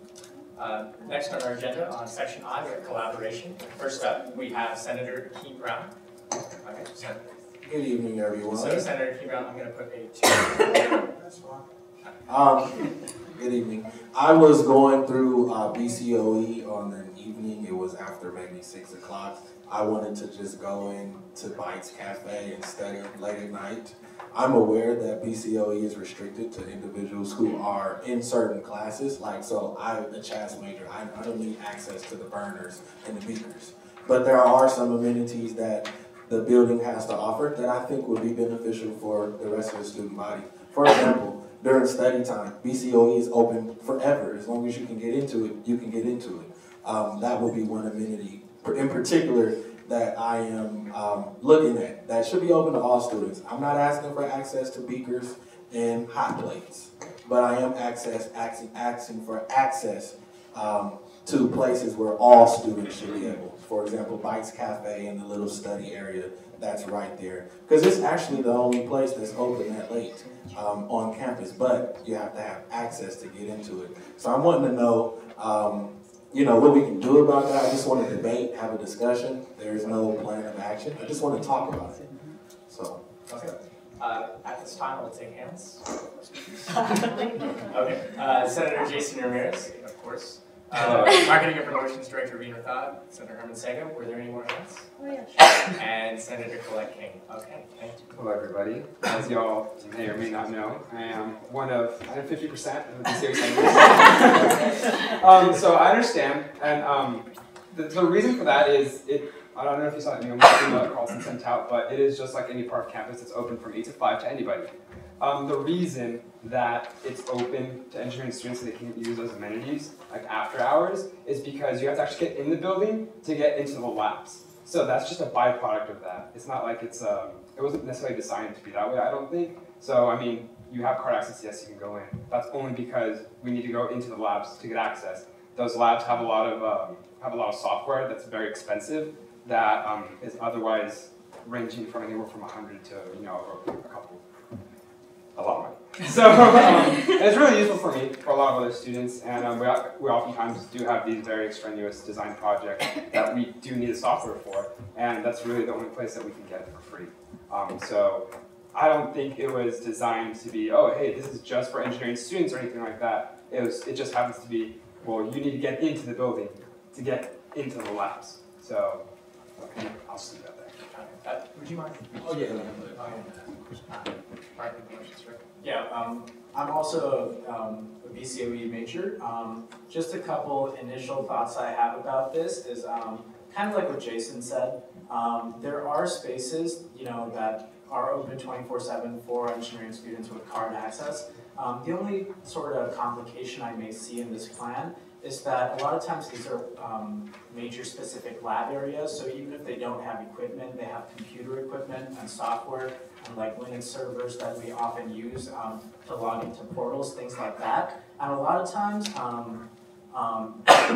Next on our agenda, on section I, we have collaboration. First up, we have Senator Keene Brown. Okay, Senator. Good evening, everyone. So Senator Keene Brown, I'm going to put a 2. That's fine. Good evening. I was going through BCOE on an evening. It was after maybe 6 o'clock. I wanted to just go into Bites Cafe and study late at night. I'm aware that BCOE is restricted to individuals who are in certain classes. Like, so I'm a CHAS major. I don't need access to the burners and the beakers. But there are some amenities that the building has to offer that I think would be beneficial for the rest of the student body. For example, during study time, BCOE is open forever. As long as you can get into it, you can get into it. That would be one amenity in particular that I am looking at. That should be open to all students. I'm not asking for access to beakers and hot plates, but I am asking for access to places where all students should be able. For example, Bites Cafe and the little study area that's right there. Because it's actually the only place that's open that late on campus, but you have to have access to get into it. So I'm wanting to know, what we can do about that. I just want to debate, have a discussion. There's no plan of action. I just want to talk about it. So. Okay. At this time, we'll take hands. Okay. Senator Jason Ramirez, of course. Marketing and Promotions Director Rena Thod, Senator Herman Sago. Were there any more hands? Oh, yeah. And Senator Colette King. Okay, thank you. Hello, everybody. As y'all may or may not know, I am one of 50% of the series. So I understand, and the reason for that is I don't know if you saw it in the email that Carlson sent out, but it is just like any part of campus. It's open from 8 to 5 to anybody. The reason that it's open to engineering students so they can use those amenities, like after hours, is because you have to actually get in the building to get into the labs. So that's just a byproduct of that. It's not like it wasn't necessarily designed to be that way, I don't think. So, I mean, you have card access, yes, you can go in. That's only because we need to go into the labs to get access. Those labs have a lot of software that's very expensive that is otherwise ranging from anywhere from 100 to a lot of money. So it's really useful for me, for a lot of other students, and we oftentimes do have these very extraneous design projects that we do need the software for, and that's really the only place that we can get it for free. So I don't think it was designed to be, oh, hey, this is just for engineering students or anything like that. It just happens to be, well, you need to get into the building to get into the labs. So I'll just leave that there. Would you mind? Oh, yeah. Yeah, I'm also a BCOE major. Just a couple initial thoughts I have about this is kind of like what Jason said. There are spaces, that are open 24/7 for engineering students with card access. The only sort of complication I may see in this plan is that a lot of times these are major specific lab areas, so even if they don't have equipment, they have computer equipment and software and like Linux servers that we often use to log into portals, things like that. And a lot of times,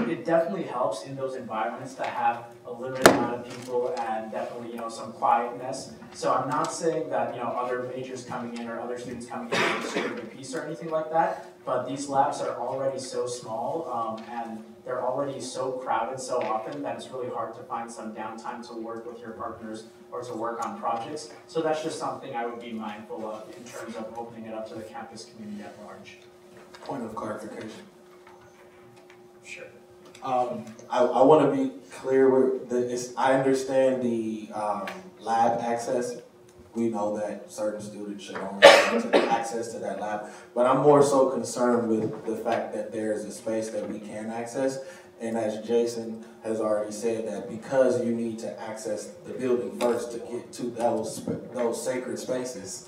it definitely helps in those environments to have a limited amount of people and definitely, some quietness. So I'm not saying that, other majors coming in or other students coming in will disturb the peace or anything like that, but these labs are already so small and they're already so crowded so often that it's really hard to find some downtime to work with your partners or to work on projects. So that's just something I would be mindful of in terms of opening it up to the campus community at large. Point of clarification. Sure. I want to be clear I understand the lab access. We know that certain students should only have access to that lab, but I'm more so concerned with the fact that there's a space that we can access. And as Jason has already said, that because you need to access the building first to get to those sacred spaces,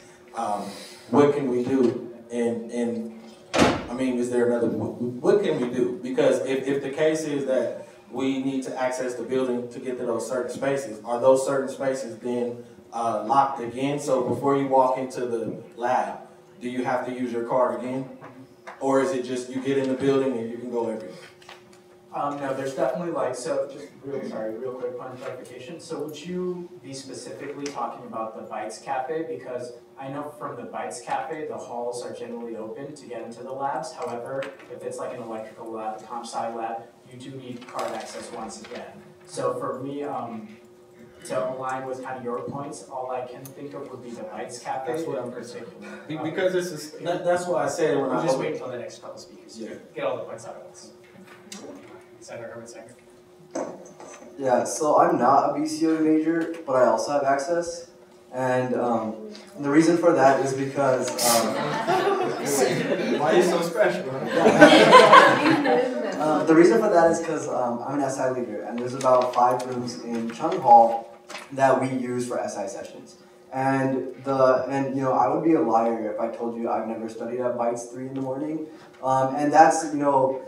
what can we do? And I mean, is there another, what can we do? Because if the case is that we need to access the building to get to those certain spaces, are those certain spaces then locked again? So before you walk into the lab, do you have to use your card again? Or is it just you get in the building and you can go everywhere? No, there's definitely so just real quick point of clarification. So would you be specifically talking about the Bites Cafe? Because I know from the Bites Cafe, the halls are generally open to get into the labs. However, if it's like an electrical lab, a comp sci lab, you do need card access once again. So for me, to align with kind of your points, all I can think of would be the Bites Cafe. That's what I'm particular. Because this is, that's why I said when We'll just wait until the next couple speakers. Yeah. Get all the points out at once. Senator Herman Sanger. Yeah, so I'm not a BCO major, but I also have access. And the reason for that is because... why are you so special? The reason for that is because I'm an SI leader, and there's about 5 rooms in Chung Hall that we use for SI sessions. And you know, I would be a liar if I told you I've never studied at Bites 3 in the morning. And that's, you know,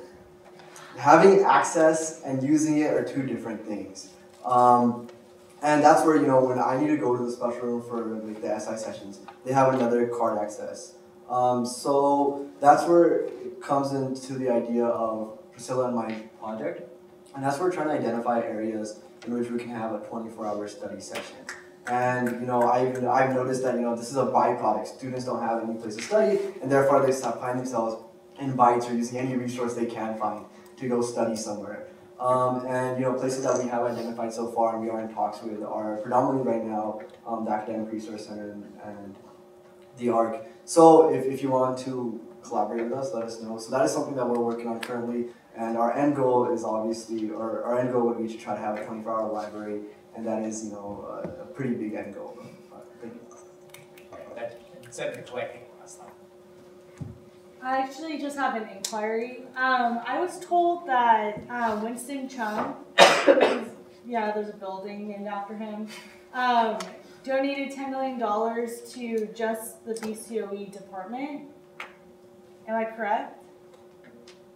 having access and using it are 2 different things. And that's where, you know, when I need to go to the special room for like, the SI sessions, they have another card access. So that's where it comes into the idea of Priscilla and my project. And that's where we're trying to identify areas in which we can have a 24-hour study session. And, you know, I've noticed that, you know, this is a byproduct. Students don't have any place to study, and therefore they find themselves in Bites or using any resource they can find to go study somewhere. And you know, places that we have identified so far and we are in talks with are predominantly right now the Academic Resource Center and the ARC. So if you want to collaborate with us, let us know. So that is something that we're working on currently, and our end goal is obviously, or our end goal would be to try to have a 24-hour library, and that is, you know, a pretty big end goal. Thank you. Senator Collecting last time. I actually just have an inquiry. I was told that Winston Chung, yeah, there's a building named after him, donated $10 million to just the BCOE department. Am I correct?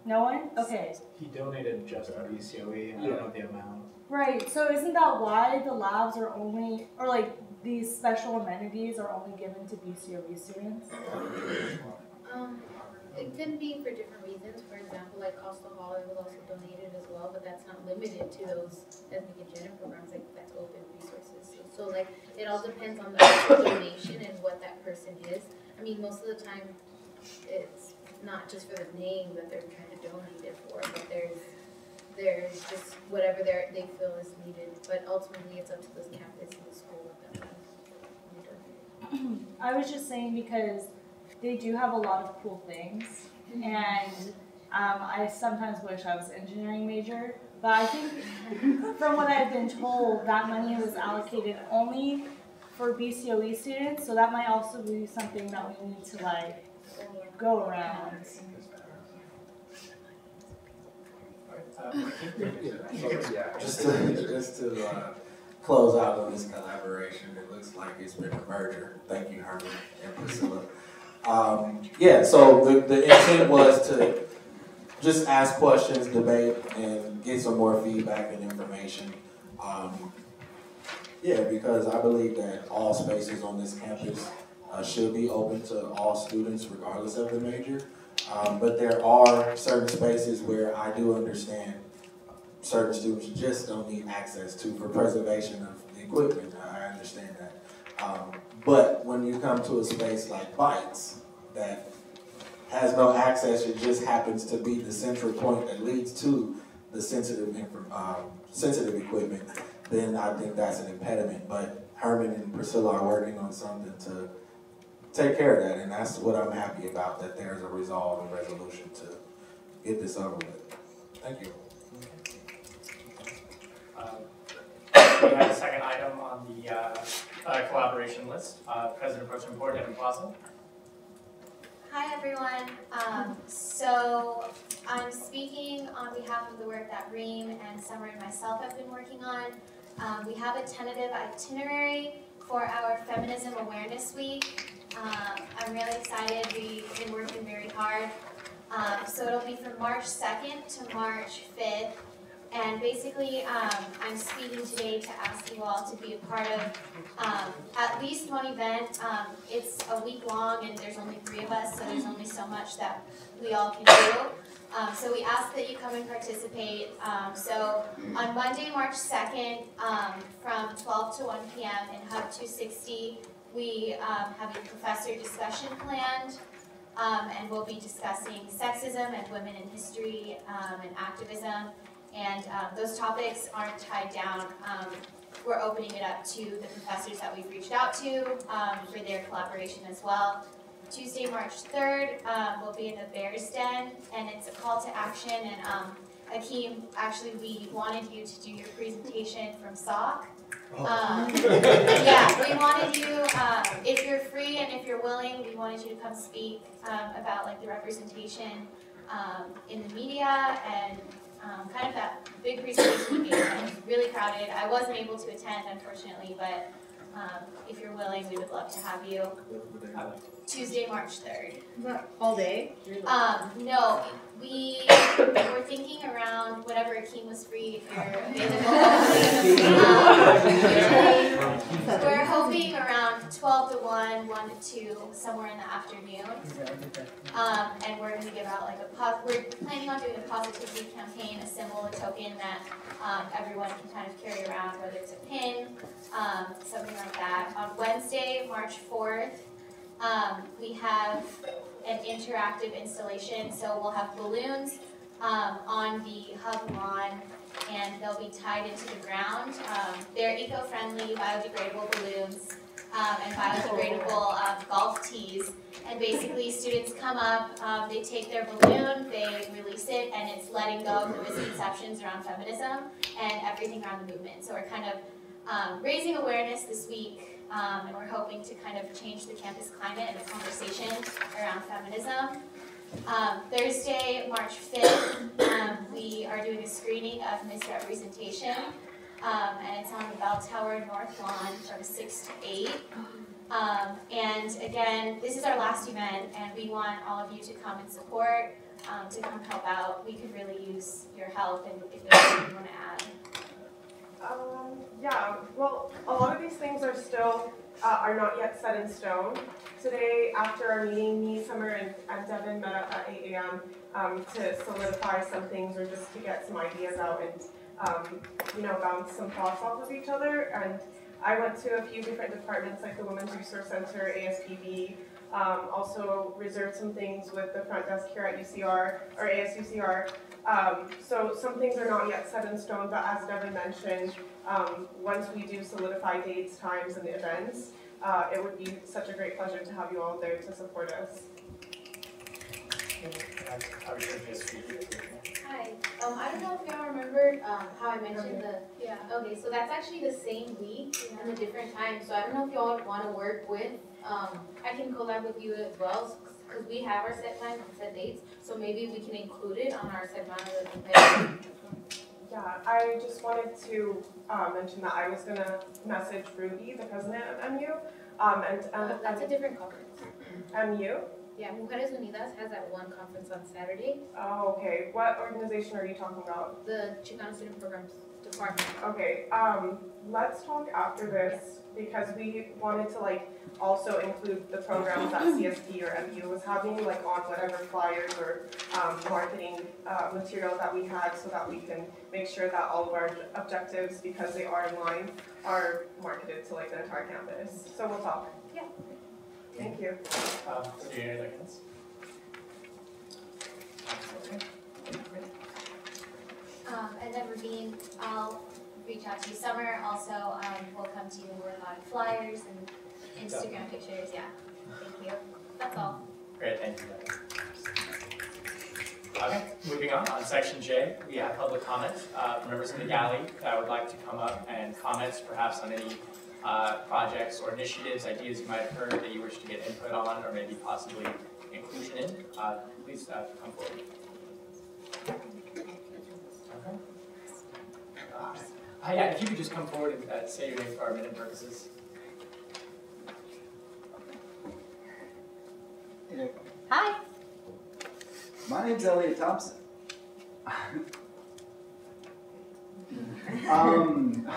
No one? Okay. He donated just to BCOE, I don't know the amount. Right, so isn't that why the labs are only, or like these special amenities are only given to BCOE students? It could be for different reasons. For example, like Coastal Hall was also donated as well, but that's not limited to those ethnic and gender programs. Like that's open resources. So like it all depends on the donation and what that person is. I mean, most of the time, it's not just for the name that they're trying to donate it for, but there's just whatever they feel is needed. But ultimately, it's up to the campus and the school what that means. I was just saying because they do have a lot of cool things, and I sometimes wish I was an engineering major, but I think from what I've been told, that money was allocated only for BCOE students, so that might also be something that we need to like go around. Just to close out on this collaboration, it looks like it's been a merger. Thank you, Herman and Priscilla. Yeah, so the intent was to just ask questions, debate, and get some more feedback and information. Yeah, because I believe that all spaces on this campus should be open to all students regardless of the major. But there are certain spaces where I do understand certain students just don't need access to for preservation of the equipment. I understand that. But when you come to a space like Bites that has no access, it just happens to be the central point that leads to the sensitive equipment, then I think that's an impediment. But Herman and Priscilla are working on something to take care of that, and that's what I'm happy about, that there's a resolve and resolution to get this over with. Thank you. We have a second item on the collaboration list. President Pro Tem Board, Devin Plaza. Hi everyone. So I'm speaking on behalf of the work that Reem and Summer and myself have been working on. We have a tentative itinerary for our Feminism Awareness Week. I'm really excited. We've been working very hard. So it'll be from March 2nd to March 5th. And basically, I'm speaking today to ask you all to be a part of at least one event. It's a week long and there's only 3 of us, so there's only so much that we all can do. So we ask that you come and participate. So on Monday, March 2nd, from 12 to 1 p.m. in Hub 260, we have a professor discussion planned. And we'll be discussing sexism and women in history and activism. And those topics aren't tied down. We're opening it up to the professors that we've reached out to for their collaboration as well. Tuesday, March 3rd, we'll be in the Bear's Den, and it's a call to action. And Akeem, actually, we wanted you to do your presentation from SOC. Yeah, we wanted you, if you're free and if you're willing, we wanted you to come speak about like the representation in the media and kind of that big presentation you gave. It was really crowded. I wasn't able to attend, unfortunately, but if you're willing, we would love to have you. Tuesday, March 3rd. Is that all day? No, we were thinking around whenever Akeem was free, if you're available. We're hoping around 12 to 1, 1 to 2, somewhere in the afternoon. And we're going to give out like we're planning on doing a positivity campaign, a symbol, a token that everyone can kind of carry around, whether it's a pin, something like that. On Wednesday, March 4th, we have an interactive installation, so we'll have balloons on the hub lawn, and they'll be tied into the ground. They're eco-friendly, biodegradable balloons and biodegradable golf tees. And basically, students come up, they take their balloon, they release it, and it's letting go of the misconceptions around feminism and everything around the movement. So we're kind of raising awareness this week. And we're hoping to kind of change the campus climate and the conversation around feminism. Thursday, March 5th, we are doing a screening of misrepresentation, and it's on the Bell Tower North Lawn from 6 to 8. And again, this is our last event, and we want all of you to come and support, to come help out. We could really use your help, and if there's anything you want to add. Yeah, well, a lot of these things are still, are not yet set in stone. Today, after our meeting, me, Summer, and Devin met up at 8 a.m. To solidify some things or just to get some ideas out and, you know, bounce some thoughts off of each other. And I went to a few different departments like the Women's Resource Center, ASPB, also reserved some things with the front desk here at UCR, or ASUCR. So some things are not yet set in stone, but as Devin mentioned, once we do solidify dates, times, and events, it would be such a great pleasure to have you all there to support us. Hi. I don't know if y'all remembered how I mentioned okay, so that's actually the same week and a different time. So I don't know if y'all want to work with, I can collab with you as well, because we have our set times and set dates, so maybe we can include it on our set time. Yeah, I just wanted to mention that I was going to message Ruby, the president of MU. That's a different conference. MU? Yeah, Mujeres Unidas has that one conference on Saturday. Oh, okay. What organization are you talking about? The Chicano Student Programs Department. Okay, let's talk after this, because we wanted to also include the programs that CSP or MU was having on whatever flyers or marketing material that we had, so that we can make sure that all of our objectives, because they are in line, are marketed to the entire campus. So we'll talk. Yeah. Thank you. And then Ravine, I'll reach out to you. Summer also will come to you and work on flyers and Instagram pictures. Yeah, thank you. That's all. Great, thank you. Okay, moving on section J, we have public comment. Members in the galley that would like to come up and comment perhaps on any projects or initiatives, ideas you might have heard that you wish to get input on or maybe possibly inclusion in, please come forward. Okay. Hi, yeah, if you could just come forward and say your name for our minute purposes. Hi. My name's Elliot Thompson.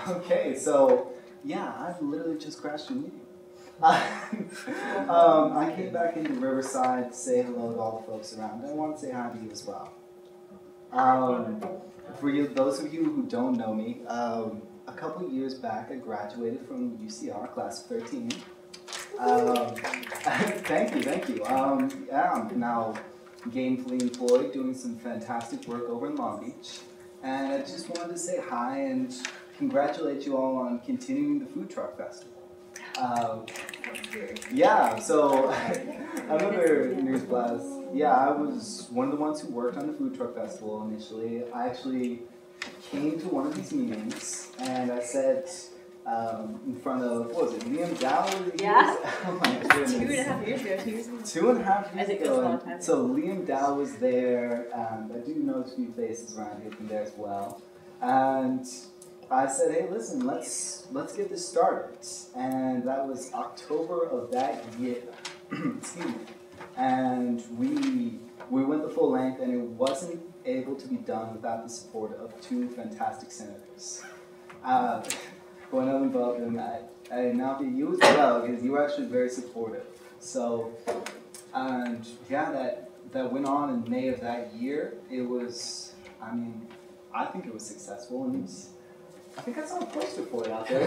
Okay, so yeah, I've literally just crashed your meeting. I came back into Riverside to say hello to all the folks around. I want to say hi to you as well. For you, those of you who don't know me, a couple years back I graduated from UCR, class of 13. Thank you. Yeah, I'm now gainfully employed, doing some fantastic work over in Long Beach. And I just wanted to say hi and congratulate you all on continuing the food truck festival. Yeah, so another news blast. Yeah, I was one of the ones who worked on the food truck festival initially. I actually came to one of these meetings and I said, in front of, what was it, Liam Dow? Yeah. Oh my goodness. 2.5 years ago. 2 years ago. 2.5 years I think it was a long ago. time. So Liam Dow was there, and I do notice a few faces around here from there as well. And I said, hey, listen, let's get this started. And that was October of that year. Excuse me. And we went the full length, and it wasn't able to be done without the support of 2 fantastic senators. Going on above them, I now be you as well, because you were actually very supportive. So, and yeah, that went on in May of that year. It was, I mean, I think it was successful, and I think I saw a poster for it out there.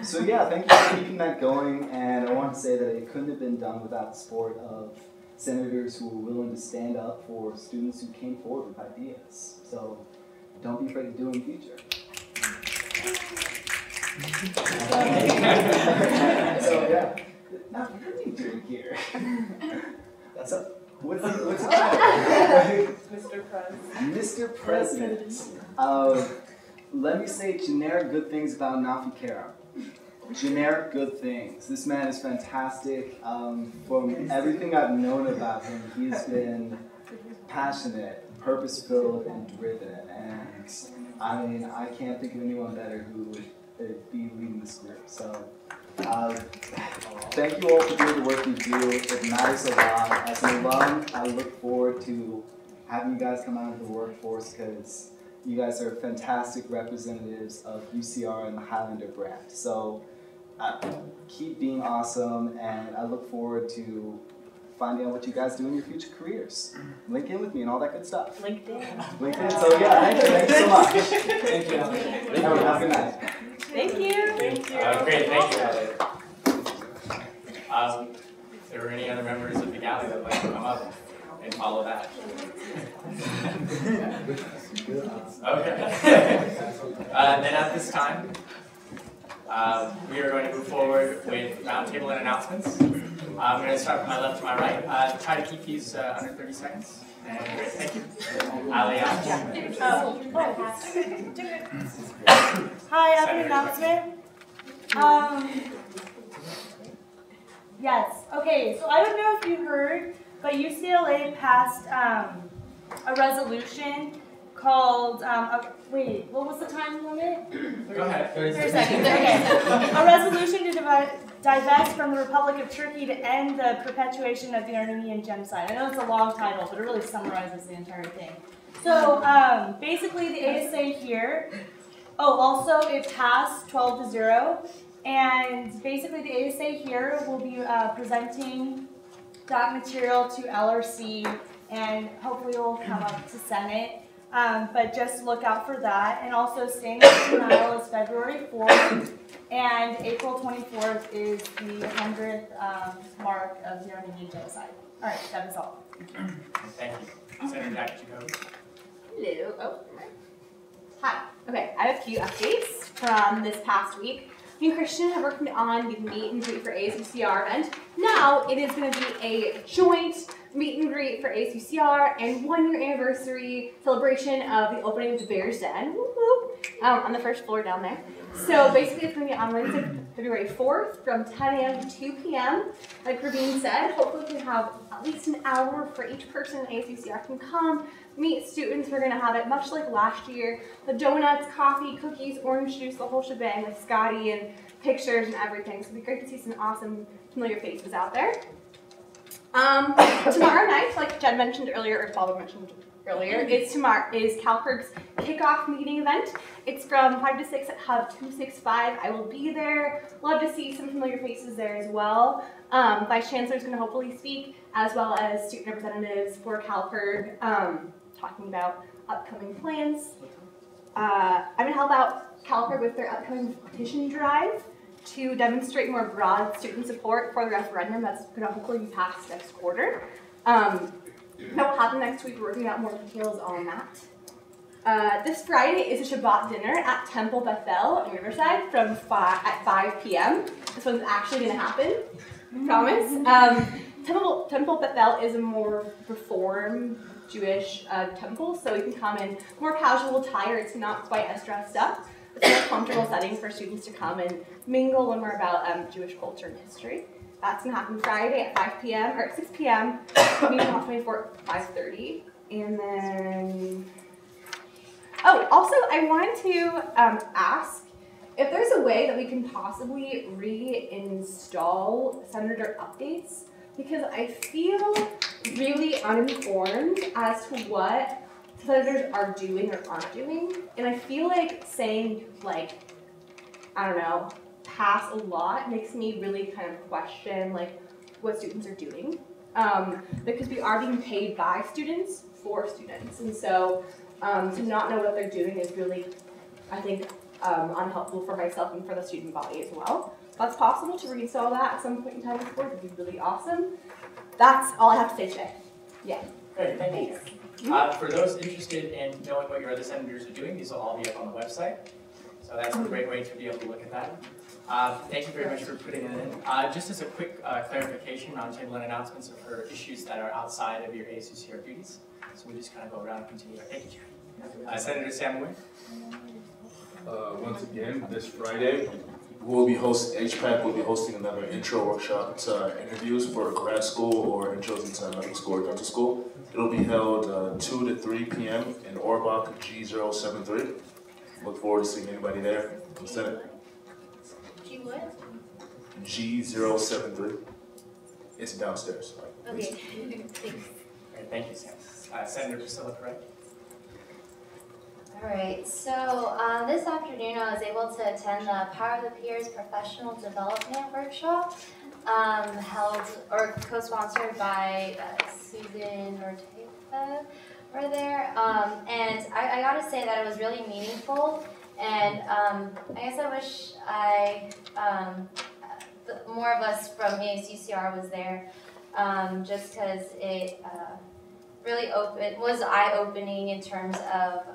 So yeah, thank you for keeping that going, and I want to say that it couldn't have been done without the support of senators who were willing to stand up for students who came forward with ideas. So don't be afraid to do it in the future. So yeah, now what are you doing here? What's the title? Mr. President. Mr. President. Let me say generic good things about Nafi Kara. Generic good things. This man is fantastic. From everything I've known about him, he's been passionate, purpose-filled, and driven. And I mean, I can't think of anyone better who would be leading this group. So, thank you all for doing the work you do. It matters a lot. As an alum, I look forward to having you guys come out of the workforce because you guys are fantastic representatives of UCR and the Highlander brand. So, keep being awesome, and I look forward to finding out what you guys do in your future careers. Link in with me and all that good stuff. LinkedIn. So yeah, thank you so much. Thank you. Have a good night. Thank you. Great, thank you, Elliot. If there were any other members of the galley that would like to come up and follow that. Okay. Then at this time, we are going to move forward with roundtable and announcements. I'm going to start from my left to my right. Try to keep these under 30 seconds. And great, thank you. Ali. Hi, I have an announcement. Yes, okay, so I don't know if you heard, but UCLA passed a resolution called, wait, what was the time limit? Go ahead. 30 seconds. Okay. A resolution to divest from the Republic of Turkey to end the perpetuation of the Armenian genocide. I know it's a long title, but it really summarizes the entire thing. So basically the ASA here, also it passed 12-0, and basically the ASA here will be presenting that material to LRC, and hopefully it will come up to Senate. But just look out for that. And also staying with denial is February 4th, and April 24th is the 100th mark of the Armenian genocide. All right, that is all. Thank you. Senator Jackie Jacoby. Hello. Oh, hi. Okay, I have a few updates from this past week. Me and Christian have worked on the meet and greet for ASUCR event. Now it is going to be a joint meet and greet for ASUCR and 1-year anniversary celebration of the opening of the Bears Den on the first floor down there. So basically it's going to be on Wednesday, February 4th from 10 a.m. to 2 p.m. Like Ravine said, hopefully we can have at least an hour for each person at ASUCR can come, meet students. We're going to have it much like last year. The donuts, coffee, cookies, orange juice, the whole shebang with Scotty and pictures and everything. So it'd be great to see some awesome familiar faces out there. Tomorrow night, like Jen mentioned earlier, or Paul mentioned earlier, is CalPERG's kickoff meeting event. It's from 5 to 6 at Hub 265. I will be there. Love to see some familiar faces there as well. Vice Chancellor is going to hopefully speak, as well as student representatives for CalPERG, talking about upcoming plans. I'm going to help out CalPERG with their upcoming petition drive to demonstrate more broad student support for the referendum that's going to hopefully be passed next quarter. That will happen next week. We're working out more details on that. This Friday is a Shabbat dinner at Temple Bethel in Riverside at 5 p.m. This one's actually going to happen, I promise. Temple Bethel is a more Reform Jewish temple, so you can come in more casual attire. It's not quite as dressed up. It's a more comfortable setting for students to come and mingle and learn about Jewish culture and history. That's going to happen Friday at 5 p.m. or at 6 p.m. Meeting on 24 at 5:30. And then, also I wanted to ask if there's a way that we can possibly reinstall Senator updates, because I feel really uninformed as to what senators are doing or aren't doing, and I feel like saying, like, I don't know, pass a lot makes me really kind of question, like, what students are doing, because we are being paid by students for students, and so to not know what they're doing is really, I think, unhelpful for myself and for the student body as well. If that's possible to reinstall that at some point in time before, would be really awesome. That's all I have to say today. Yeah. Great, thank you. For those interested in knowing what your other senators are doing, these will all be up on the website. So that's a great way to be able to look at that. Thank you very much for putting it in. Just as a quick clarification, roundtable and announcements are for issues that are outside of your ASUCR duties. So we just kind of go around and continue. Thank you, Jerry. Senator Samuel. Once again, this Friday, HPAC will be hosting another intro workshop interviews for grad school or intros into medical school or dental school. It'll be held 2 to 3 p.m. in Orbach G073. Look forward to seeing anybody there in the Senate. G what? G073. It's downstairs. Okay, thanks. Great, thank you, Sam. Senator Priscilla Perret. All right, so this afternoon I was able to attend the Power of the Peers Professional Development Workshop held or co-sponsored by Susan Ortega were there, and I gotta say that it was really meaningful, and I guess I wish more of us from ASUCR was there, just because it really was eye-opening in terms of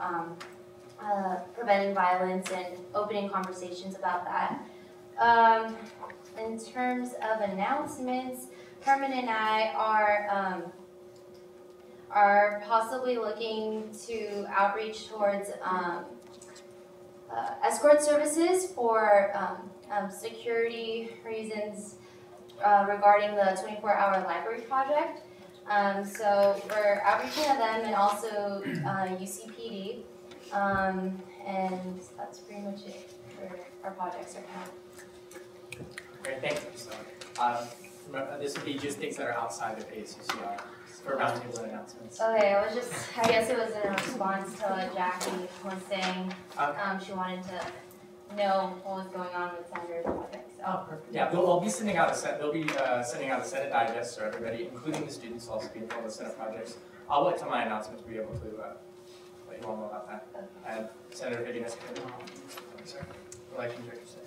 preventing violence and opening conversations about that. In terms of announcements, Herman and I are possibly looking to outreach towards escort services for security reasons regarding the 24-hour library project. So we're outreaching to them and also UCPD, and that's pretty much it for our projects right now. Great, thank you. So, this would be just things that are outside of ASUCR for roundtable announcements. Okay, it was just, I guess it was in response to what Jackie was saying. She wanted to know what was going on with Senator's project. So. Oh, perfect. Yeah, they'll be sending out a sending out a Senate digest so everybody, including the students, will also be involved with Senate projects. I'll wait till my announcements to be able to let you all know about that. And Senator Higgins, sorry.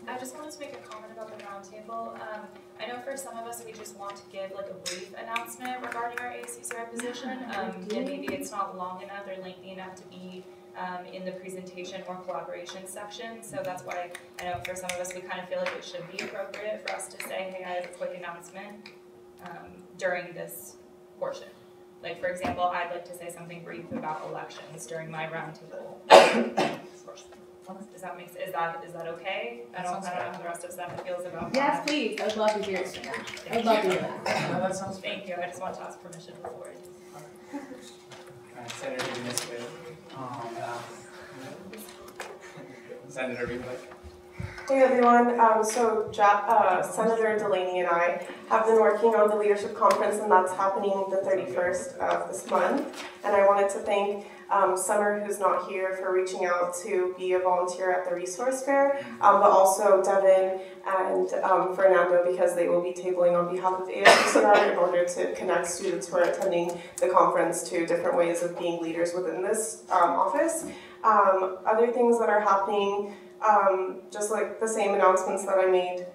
I just wanted to make a comment about the roundtable. I know for some of us we just want to give like a brief announcement regarding our ASUCR position, and maybe it's not long enough or lengthy enough to be in the presentation or collaboration section. So that's why I know for some of us we kind of feel like it should be appropriate for us to say, hey, I have a quick announcement during this portion. Like, for example, I'd like to say something brief about elections during my roundtable. Does that make sense? Is that okay? I don't know how the rest of staff feels about that. Yes, please. I'd love to hear it. I'd love to hear that. No, that sounds Thank you. I just want to ask permission before I do. Alright, Senator Municipal. Senator Reed. Hey everyone, Senator Delaney and I have been working on the leadership conference, and that's happening the 31st of this month. And I wanted to thank Summer, who's not here, for reaching out to be a volunteer at the resource fair, but also Devin and Fernando, because they will be tabling on behalf of ASUCR in order to connect students who are attending the conference to different ways of being leaders within this office. Other things that are happening, just like the same announcements that I made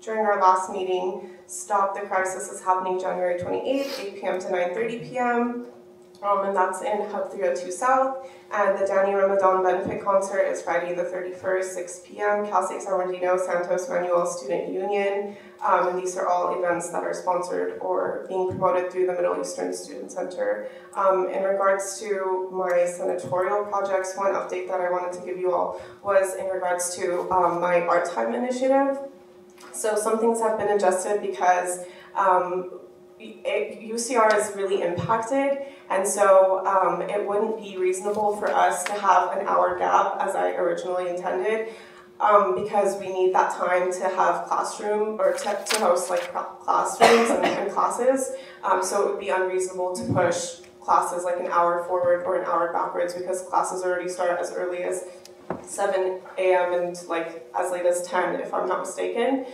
during our last meeting. Stop the Crisis is happening January 28th, 8 p.m. to 9:30 p.m. And that's in Hub 302 South. And the Danny Ramadan benefit concert is Friday the 31st, 6 p.m. Cal State San Bernardino Santos Manuel Student Union. And these are all events that are sponsored or being promoted through the Middle Eastern Student Center. In regards to my senatorial projects, one update that I wanted to give you all was in regards to my Art Time initiative. So some things have been adjusted because UCR is really impacted, and so it wouldn't be reasonable for us to have an hour gap as I originally intended, because we need that time to have classroom, or to host like classrooms and classes, so it would be unreasonable to push classes like an hour forward or an hour backwards, because classes already start as early as 7 a.m. and like as late as 10 if I'm not mistaken.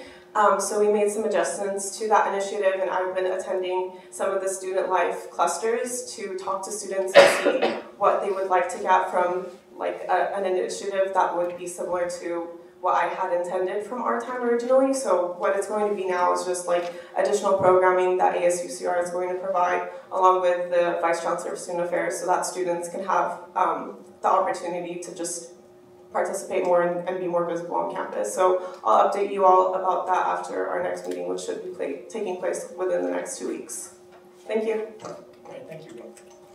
So we made some adjustments to that initiative, and I've been attending some of the student life clusters to talk to students and see what they would like to get from like an initiative that would be similar to what I had intended from Art Time originally. So what it's going to be now is just like additional programming that ASUCR is going to provide along with the Vice Chancellor of Student Affairs, so that students can have the opportunity to just participate more and be more visible on campus. So I'll update you all about that after our next meeting, which should be taking place within the next 2 weeks. Thank you. Great, thank you.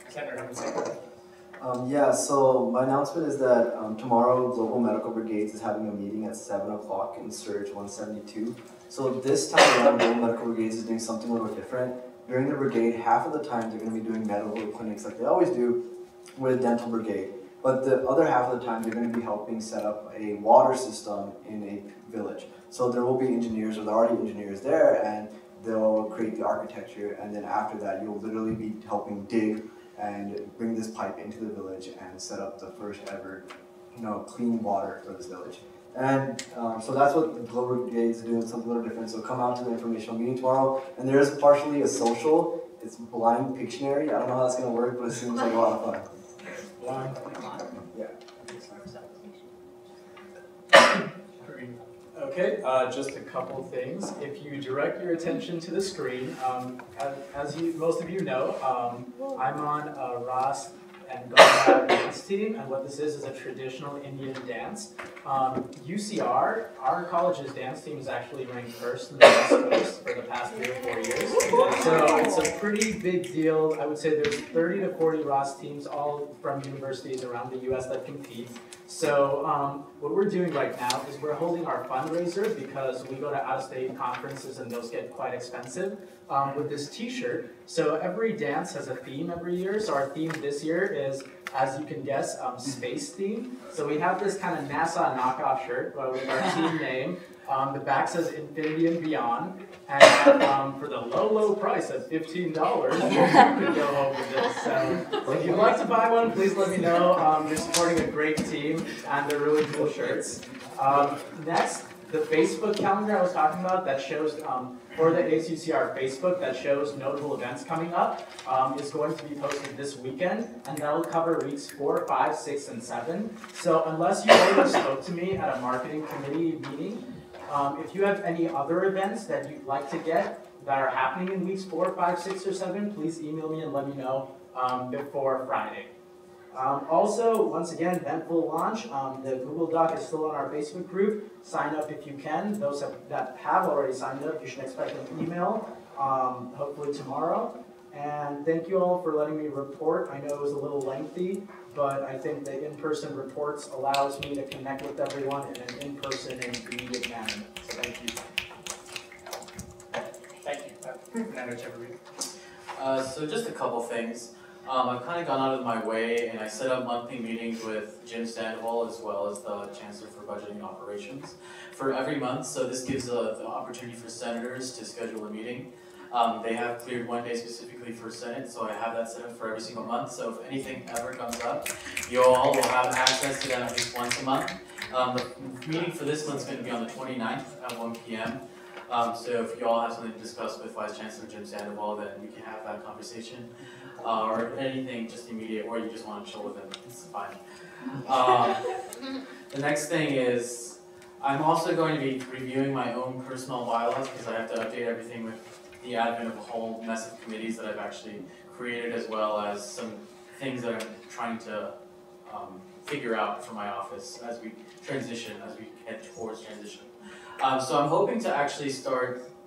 Senator Hudson. Yeah, so my announcement is that tomorrow Global Medical Brigades is having a meeting at 7 o'clock in Surge 172. So this time around, Global Medical Brigades is doing something a little different. During the brigade, half of the time they're going to be doing medical clinics like they always do with Dental Brigade. But the other half of the time, they're going to be helping set up a water system in a village. So there will be engineers, or there are already engineers there, and they'll create the architecture, and then after that, you'll literally be helping dig and bring this pipe into the village and set up the first ever, clean water for this village. And so that's what the Global Brigade is doing, something a little different. So come out to the informational meeting tomorrow, and there is partially a social. It's blind Pictionary. I don't know how that's going to work, but it seems like a lot of fun. Yeah. Okay, just a couple things. If you direct your attention to the screen, as most of you know, I'm on Ross and Gomad dance team, and what this is a traditional Indian dance. UCR, our college's dance team is actually ranked first in the West Coast for the past 3 or 4 years. So it's a pretty big deal. I would say there's 30 to 40 Ross teams, all from universities around the US that compete. So what we're doing right now is we're holding our fundraiser because we go to out-of-state conferences and those get quite expensive with this t-shirt. So every dance has a theme every year. So our theme this year is, as you can guess, space theme. So we have this kind of NASA knockoff shirt with our team name. The back says Infinity and Beyond. And for the low, low price of $15, you could go home with this. So if you'd like to buy one, please let me know. You're supporting a great team, and they're really cool shirts. Next, the Facebook calendar I was talking about that shows, for the ASUCR Facebook, that shows notable events coming up, is going to be posted this weekend, and that will cover weeks 4, 5, 6, and 7. So unless you already spoke to me at a marketing committee meeting, if you have any other events that you'd like to get that are happening in weeks 4, 5, 6, or 7, please email me and let me know before Friday. Also, once again, Eventful launch. The Google Doc is still on our Facebook group. Sign up if you can. Those that have already signed up, you should expect an email hopefully tomorrow. And thank you all for letting me report. I know it was a little lengthy, but I think the in-person reports allows me to connect with everyone in an in-person and immediate manner. So thank you. Thank you. Commander Chevrolet. So just a couple things. I've kind of gone out of my way and I set up monthly meetings with Jim Sandoval as well as the Chancellor for Budgeting and Operations for every month. So this gives the opportunity for senators to schedule a meeting. They have cleared one day specifically for Senate, so I have that set up for every single month. So if anything ever comes up, you all will have access to them at least once a month. The meeting for this month is going to be on the 29th at 1 p.m. So if you all have something to discuss with Vice Chancellor Jim Sandoval, then we can have that conversation. Or anything just immediate, or you just want to chill with him, it's fine. The next thing is, I'm also going to be reviewing my own personal bylaws because I have to update everything with the advent of a whole mess of committees that I've actually created, as well as some things that I'm trying to figure out for my office as we transition, as we head towards transition. So I'm hoping to actually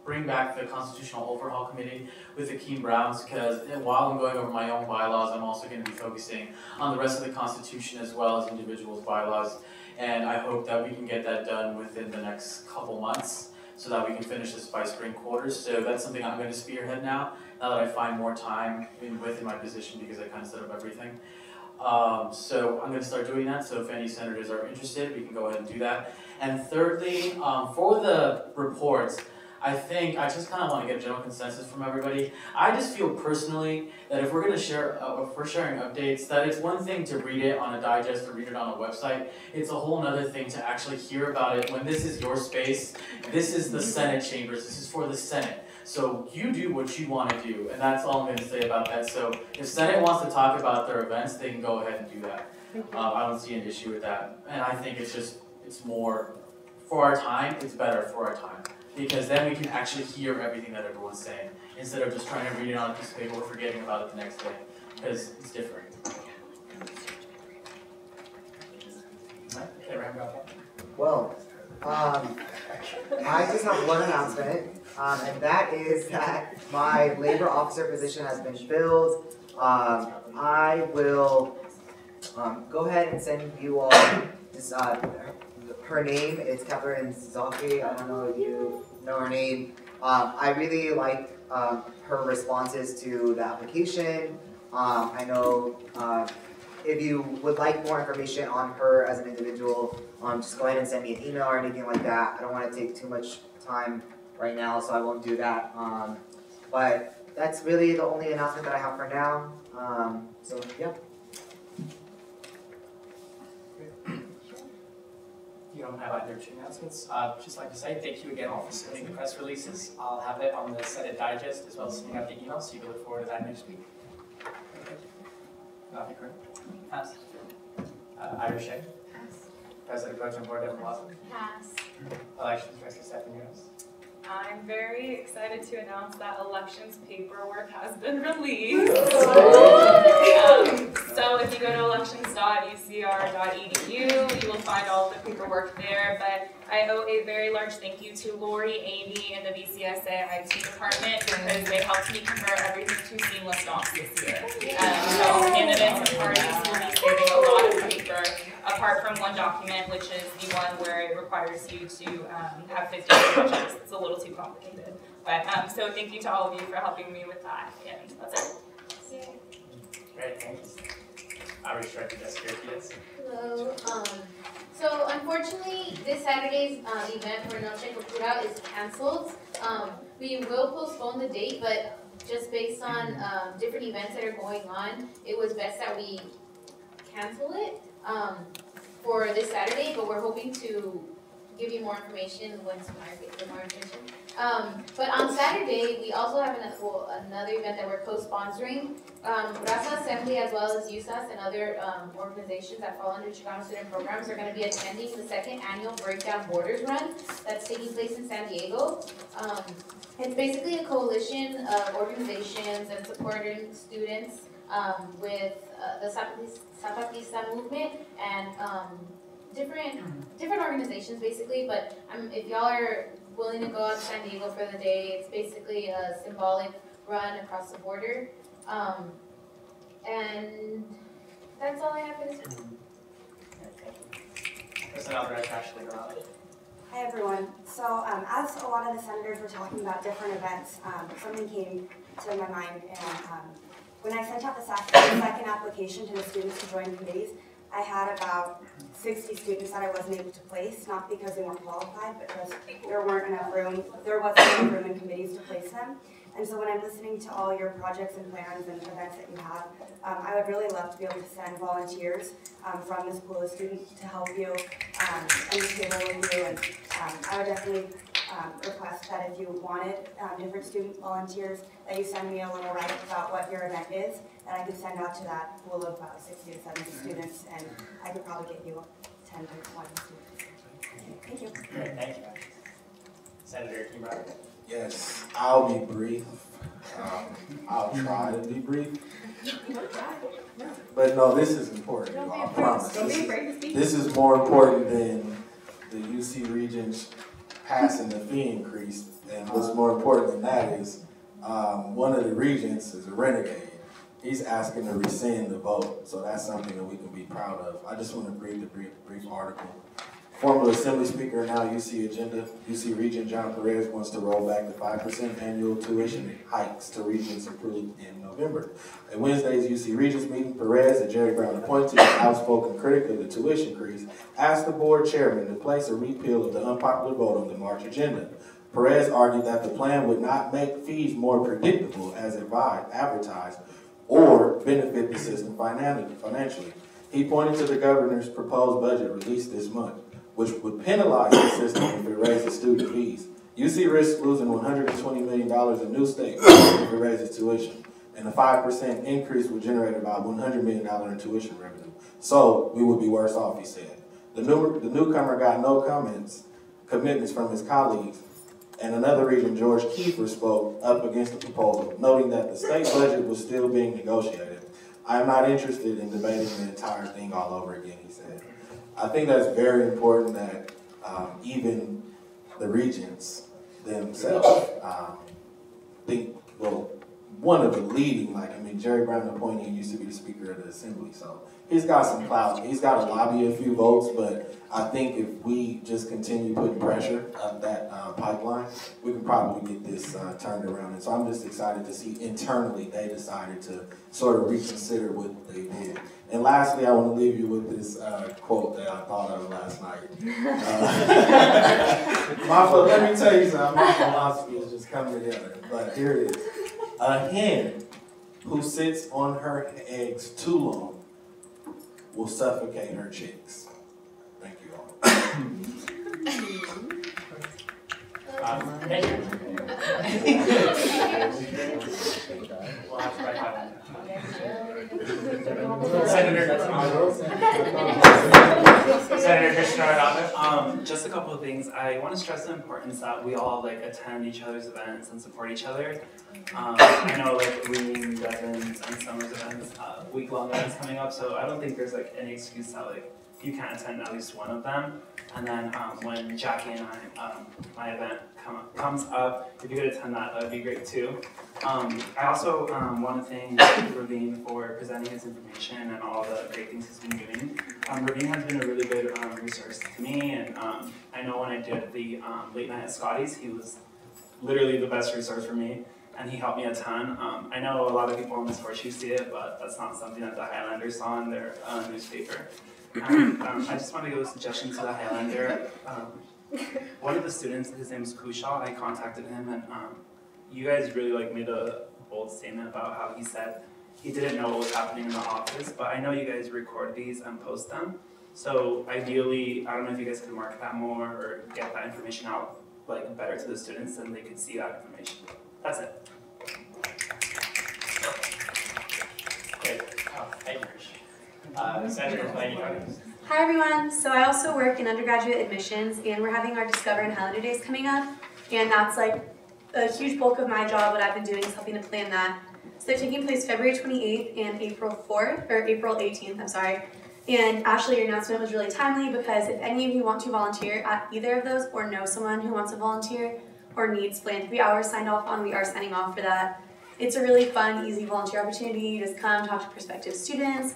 bring back the Constitutional Overhaul Committee with Akeem Browns, because while I'm going over my own bylaws, I'm also going to be focusing on the rest of the Constitution as well as individuals' bylaws. And I hope that we can get that done within the next couple months so that we can finish this by spring quarters. So that's something I'm going to spearhead now that I find more time within my position because I kind of set up everything. So I'm going to start doing that. So if any senators are interested, we can go ahead and do that. And thirdly, for the reports, I think I just kind of want to get a general consensus from everybody. I just feel personally that if we're going to share, if we're sharing updates, that it's one thing to read it on a digest or read it on a website. It's a whole other thing to actually hear about it when this is your space. This is the Senate Chambers. This is for the Senate. So you do what you want to do, and that's all I'm going to say about that. So if Senate wants to talk about their events, they can go ahead and do that. I don't see an issue with that. And I think it's more, for our time, it's better for our time. Because then we can actually hear everything that everyone's saying, instead of just trying to read it on a piece of paper or forgetting about it the next day, because it's different. Well, I just have one announcement, and that is that my labor officer position has been filled. I will go ahead and send you all this, her name is Catherine Zaki. I don't know if you know her name. I really like her responses to the application. I know if you would like more information on her as an individual, just go ahead and send me an email or anything like that. I don't want to take too much time right now, so I won't do that. But that's really the only announcement that I have for now. So yeah. You don't have either two announcements. Just like to say thank you again all for submitting the press releases. I'll have it on the Senate Digest as well as sending out the email, so you can look forward to that next week. Nothing correct? Pass. Irish Shea? Pass. President Pro Tem Board Member Lawson? Pass. Elections Director Stephanie Munoz? I'm very excited to announce that elections paperwork has been released. So if you go to elections.ucr.edu, you will find all the paperwork there. But I owe a very large thank you to Lori, Amy, and the VCSA IT department because they helped me convert everything to seamless docs this year. So candidates and parties will be saving a lot of paper, apart from one document, which is the one where it requires you to have 50 signatures. It's a little too complicated. But so thank you to all of you for helping me with that, and that's it. Great, thanks. Irish Director Jessica Kiedis? Hello. So unfortunately, this Saturday's event for Noche Cultura is canceled. We will postpone the date, but just based on different events that are going on, it was best that we cancel it for this Saturday, but we're hoping to give you more information once we get more information. But on Saturday, we also have another event that we're co-sponsoring. Raza Assembly as well as USAS and other organizations that fall under Chicano Student Programs are going to be attending the second annual Breakdown Borders Run that's taking place in San Diego. It's basically a coalition of organizations and supporting students with the Zapatista movement and different organizations basically, but if y'all are willing to go out to San Diego for the day. It's basically a symbolic run across the border. And that's all I have for this week. Personnel Director Ashley Garage. Hi everyone. So as a lot of the senators were talking about different events, something came to my mind, and when I sent out the second application to the students to join committees, I had about 60 students that I wasn't able to place, not because they weren't qualified, but because there wasn't enough room in committees to place them. And so when I'm listening to all your projects and plans and events that you have, I would really love to be able to send volunteers from this pool of students to help you and the table with you. And I would definitely request that if you wanted different student volunteers, that you send me a little write-up about what your event is, that I could send out to that pool of 60 to 70 students, and I could probably get you 10 to 20 students. Thank you. Great, thank you. Senator Kimbrell. Yes, I'll be brief. I'll try to be brief. But no, this is important, I promise. This is more important than the UC Regents passing the fee increase. And what's more important than that is one of the regents is a renegade. He's asking to rescind the vote. So that's something that we can be proud of. I just want to read the brief article. Former Assembly Speaker, now UC Regent John Perez wants to roll back the 5% annual tuition hikes to regents approved in November. At Wednesday's UC Regents meeting, Perez, a Jerry Brown appointee, an outspoken critic of the tuition increase, asked the board chairman to place a repeal of the unpopular vote on the March agenda. Perez argued that the plan would not make fees more predictable as advertised or benefit the system financially. He pointed to the governor's proposed budget released this month, which would penalize the system if it raises student fees. UC risks losing $120 million in new state if it raises tuition, and a 5% increase would generate about $100 million in tuition revenue. So we would be worse off, he said. The newcomer got no commitments from his colleagues, and another regent, George Kiefer, spoke up against the proposal, noting that the state budget was still being negotiated. I am not interested in debating the entire thing all over again, he said. I think that's very important that even the regents themselves think, well, one of the leading, Jerry Brown appointee used to be the Speaker of the Assembly, so he's got some clout. He's got to lobby a few votes, but I think if we just continue putting pressure up that pipeline, we can probably get this turned around. And so I'm just excited to see internally they decided to sort of reconsider what they did. And lastly, I want to leave you with this quote that I thought of last night. Let me tell you something, my philosophy is just coming together, but here it is. A hen who sits on her eggs too long will suffocate her chicks. Thank you all. Thank you. We'll have to write that one. Senator Christian, just a couple of things. I want to stress the importance that we all attend each other's events and support each other. I know Reading, Devon's, and Summer's events, week-long events coming up, so I don't think there's any excuse that you can't attend at least one of them. And then when Jackie and my event comes up, if you could attend that, that would be great too. I also want to thank Raveen for presenting his information and all the great things he's been doing. Raveen has been a really good resource to me, and I know when I did the late night at Scotty's, he was literally the best resource for me, and he helped me a ton. I know a lot of people on this Horseshoe see it, but that's not something that the Highlanders saw in their newspaper. I just want to give a suggestion to the Highlander. One of the students, his name is Kushaw, I contacted him, and you guys really made a bold statement about how he said he didn't know what was happening in the office, but I know you guys record these and post them. So ideally, I don't know if you guys could market that more or get that information out better to the students, and they could see that information. That's it. Great. Oh, thank you, Rich. Senator Planey. Hi everyone. So I also work in undergraduate admissions, and we're having our Discover and Highlander Days coming up, and that's a huge bulk of my job. What I've been doing is helping to plan that. So they're taking place February 28th and April 18th, I'm sorry. And Ashley, your announcement was really timely because if any of you want to volunteer at either of those or know someone who wants to volunteer or needs philanthropy hours signed off on, we are signing off for that. It's a really fun, easy volunteer opportunity. You just come, talk to prospective students.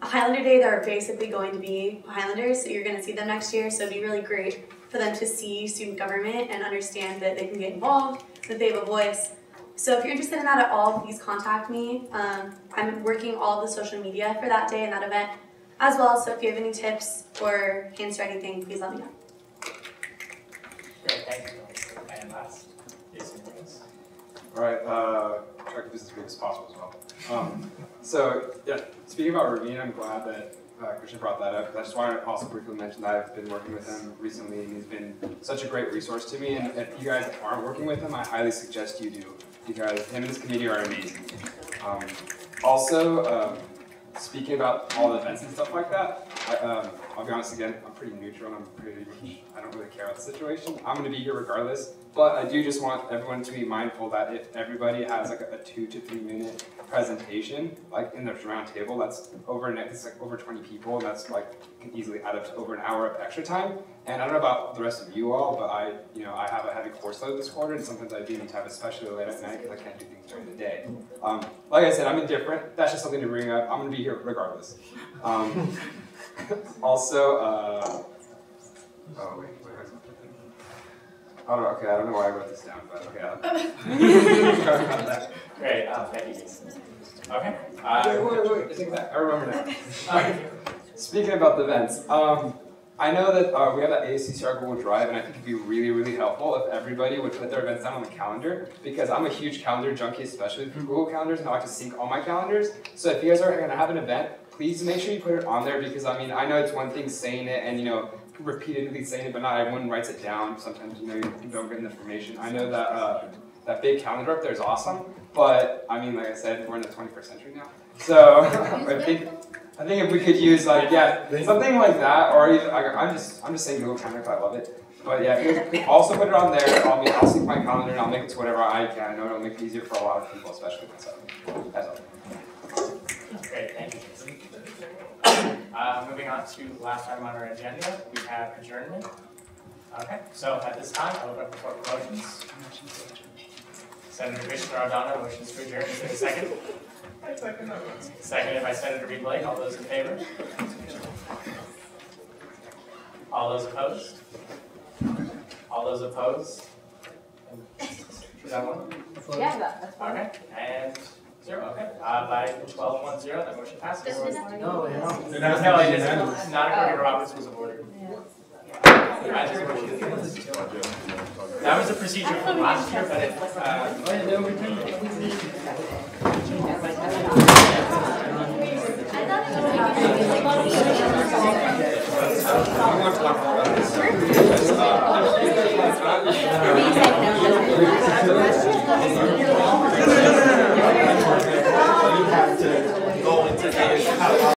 A Highlander Day, they're basically going to be Highlanders, so you're going to see them next year, so it'd be really great for them to see student government and understand that they can get involved, that they have a voice. So if you're interested in that at all, please contact me. I'm working all the social media for that day and that event as well, so if you have any tips or hints or anything, please let me know. Great, thank you. And last, Jason, please. All right, try to keep this as brief as possible as well. So yeah, speaking about Ravine, I'm glad that Christian brought that up. I just wanted to also briefly mention that I've been working with him recently, and he's been such a great resource to me. And if you guys aren't working with him, I highly suggest you do, because him and his committee are amazing. Speaking about all the events and stuff like that, I'll be honest again, I'm pretty neutral and I don't really care about the situation. I'm going to be here regardless, but I do just want everyone to be mindful that if everybody has like a 2 to 3 minute presentation, like in the round table, that's it's like over 20 people, and that's like can easily add up to over an hour of extra time. And I don't know about the rest of you all, but I have a heavy course load this quarter, and sometimes I do need to have, especially late at night, because I can't do things during the day. Like I said, I'm indifferent. That's just something to bring up. I'm going to be here regardless. I don't know why I wrote this down, but okay. Great, thank you, Jason. Okay. Wait, take that. I remember now. Speaking about the events, I know that we have that ASUCR Google Drive, and I think it'd be really, really helpful if everybody would put their events down on the calendar, because I'm a huge calendar junkie, especially for Google calendars, and I like to sync all my calendars. So if you guys are going to have an event, please make sure you put it on there, because I mean, I know it's one thing saying it and repeatedly saying it, but not everyone writes it down. Sometimes you don't get the information. I know that that big calendar up there is awesome, but I mean, like I said, we're in the 21st century now, so I think if we could use something like that, or even I'm just saying Google Calendar because I love it. But yeah, if you also put it on there. I'll sync my calendar and I'll make it to whatever I can. I know it'll make it easier for a lot of people, especially myself. That's all. Great, thank you, Jason. Moving on to the last item on our agenda, we have adjournment. Okay, so at this time, I'll open up the floor for motions. Senator Commissioner O'Donnell motions to adjourn. Is there a second? Seconded by Senator Reed Blake. All those in favor? All those opposed? All those opposed? Is that one? Yeah, that's fine. Okay, and 0. Okay, by 12-1-0, that motion passes. No, it is not according to Robert's Rules of Order. That was a procedure from last year, but it.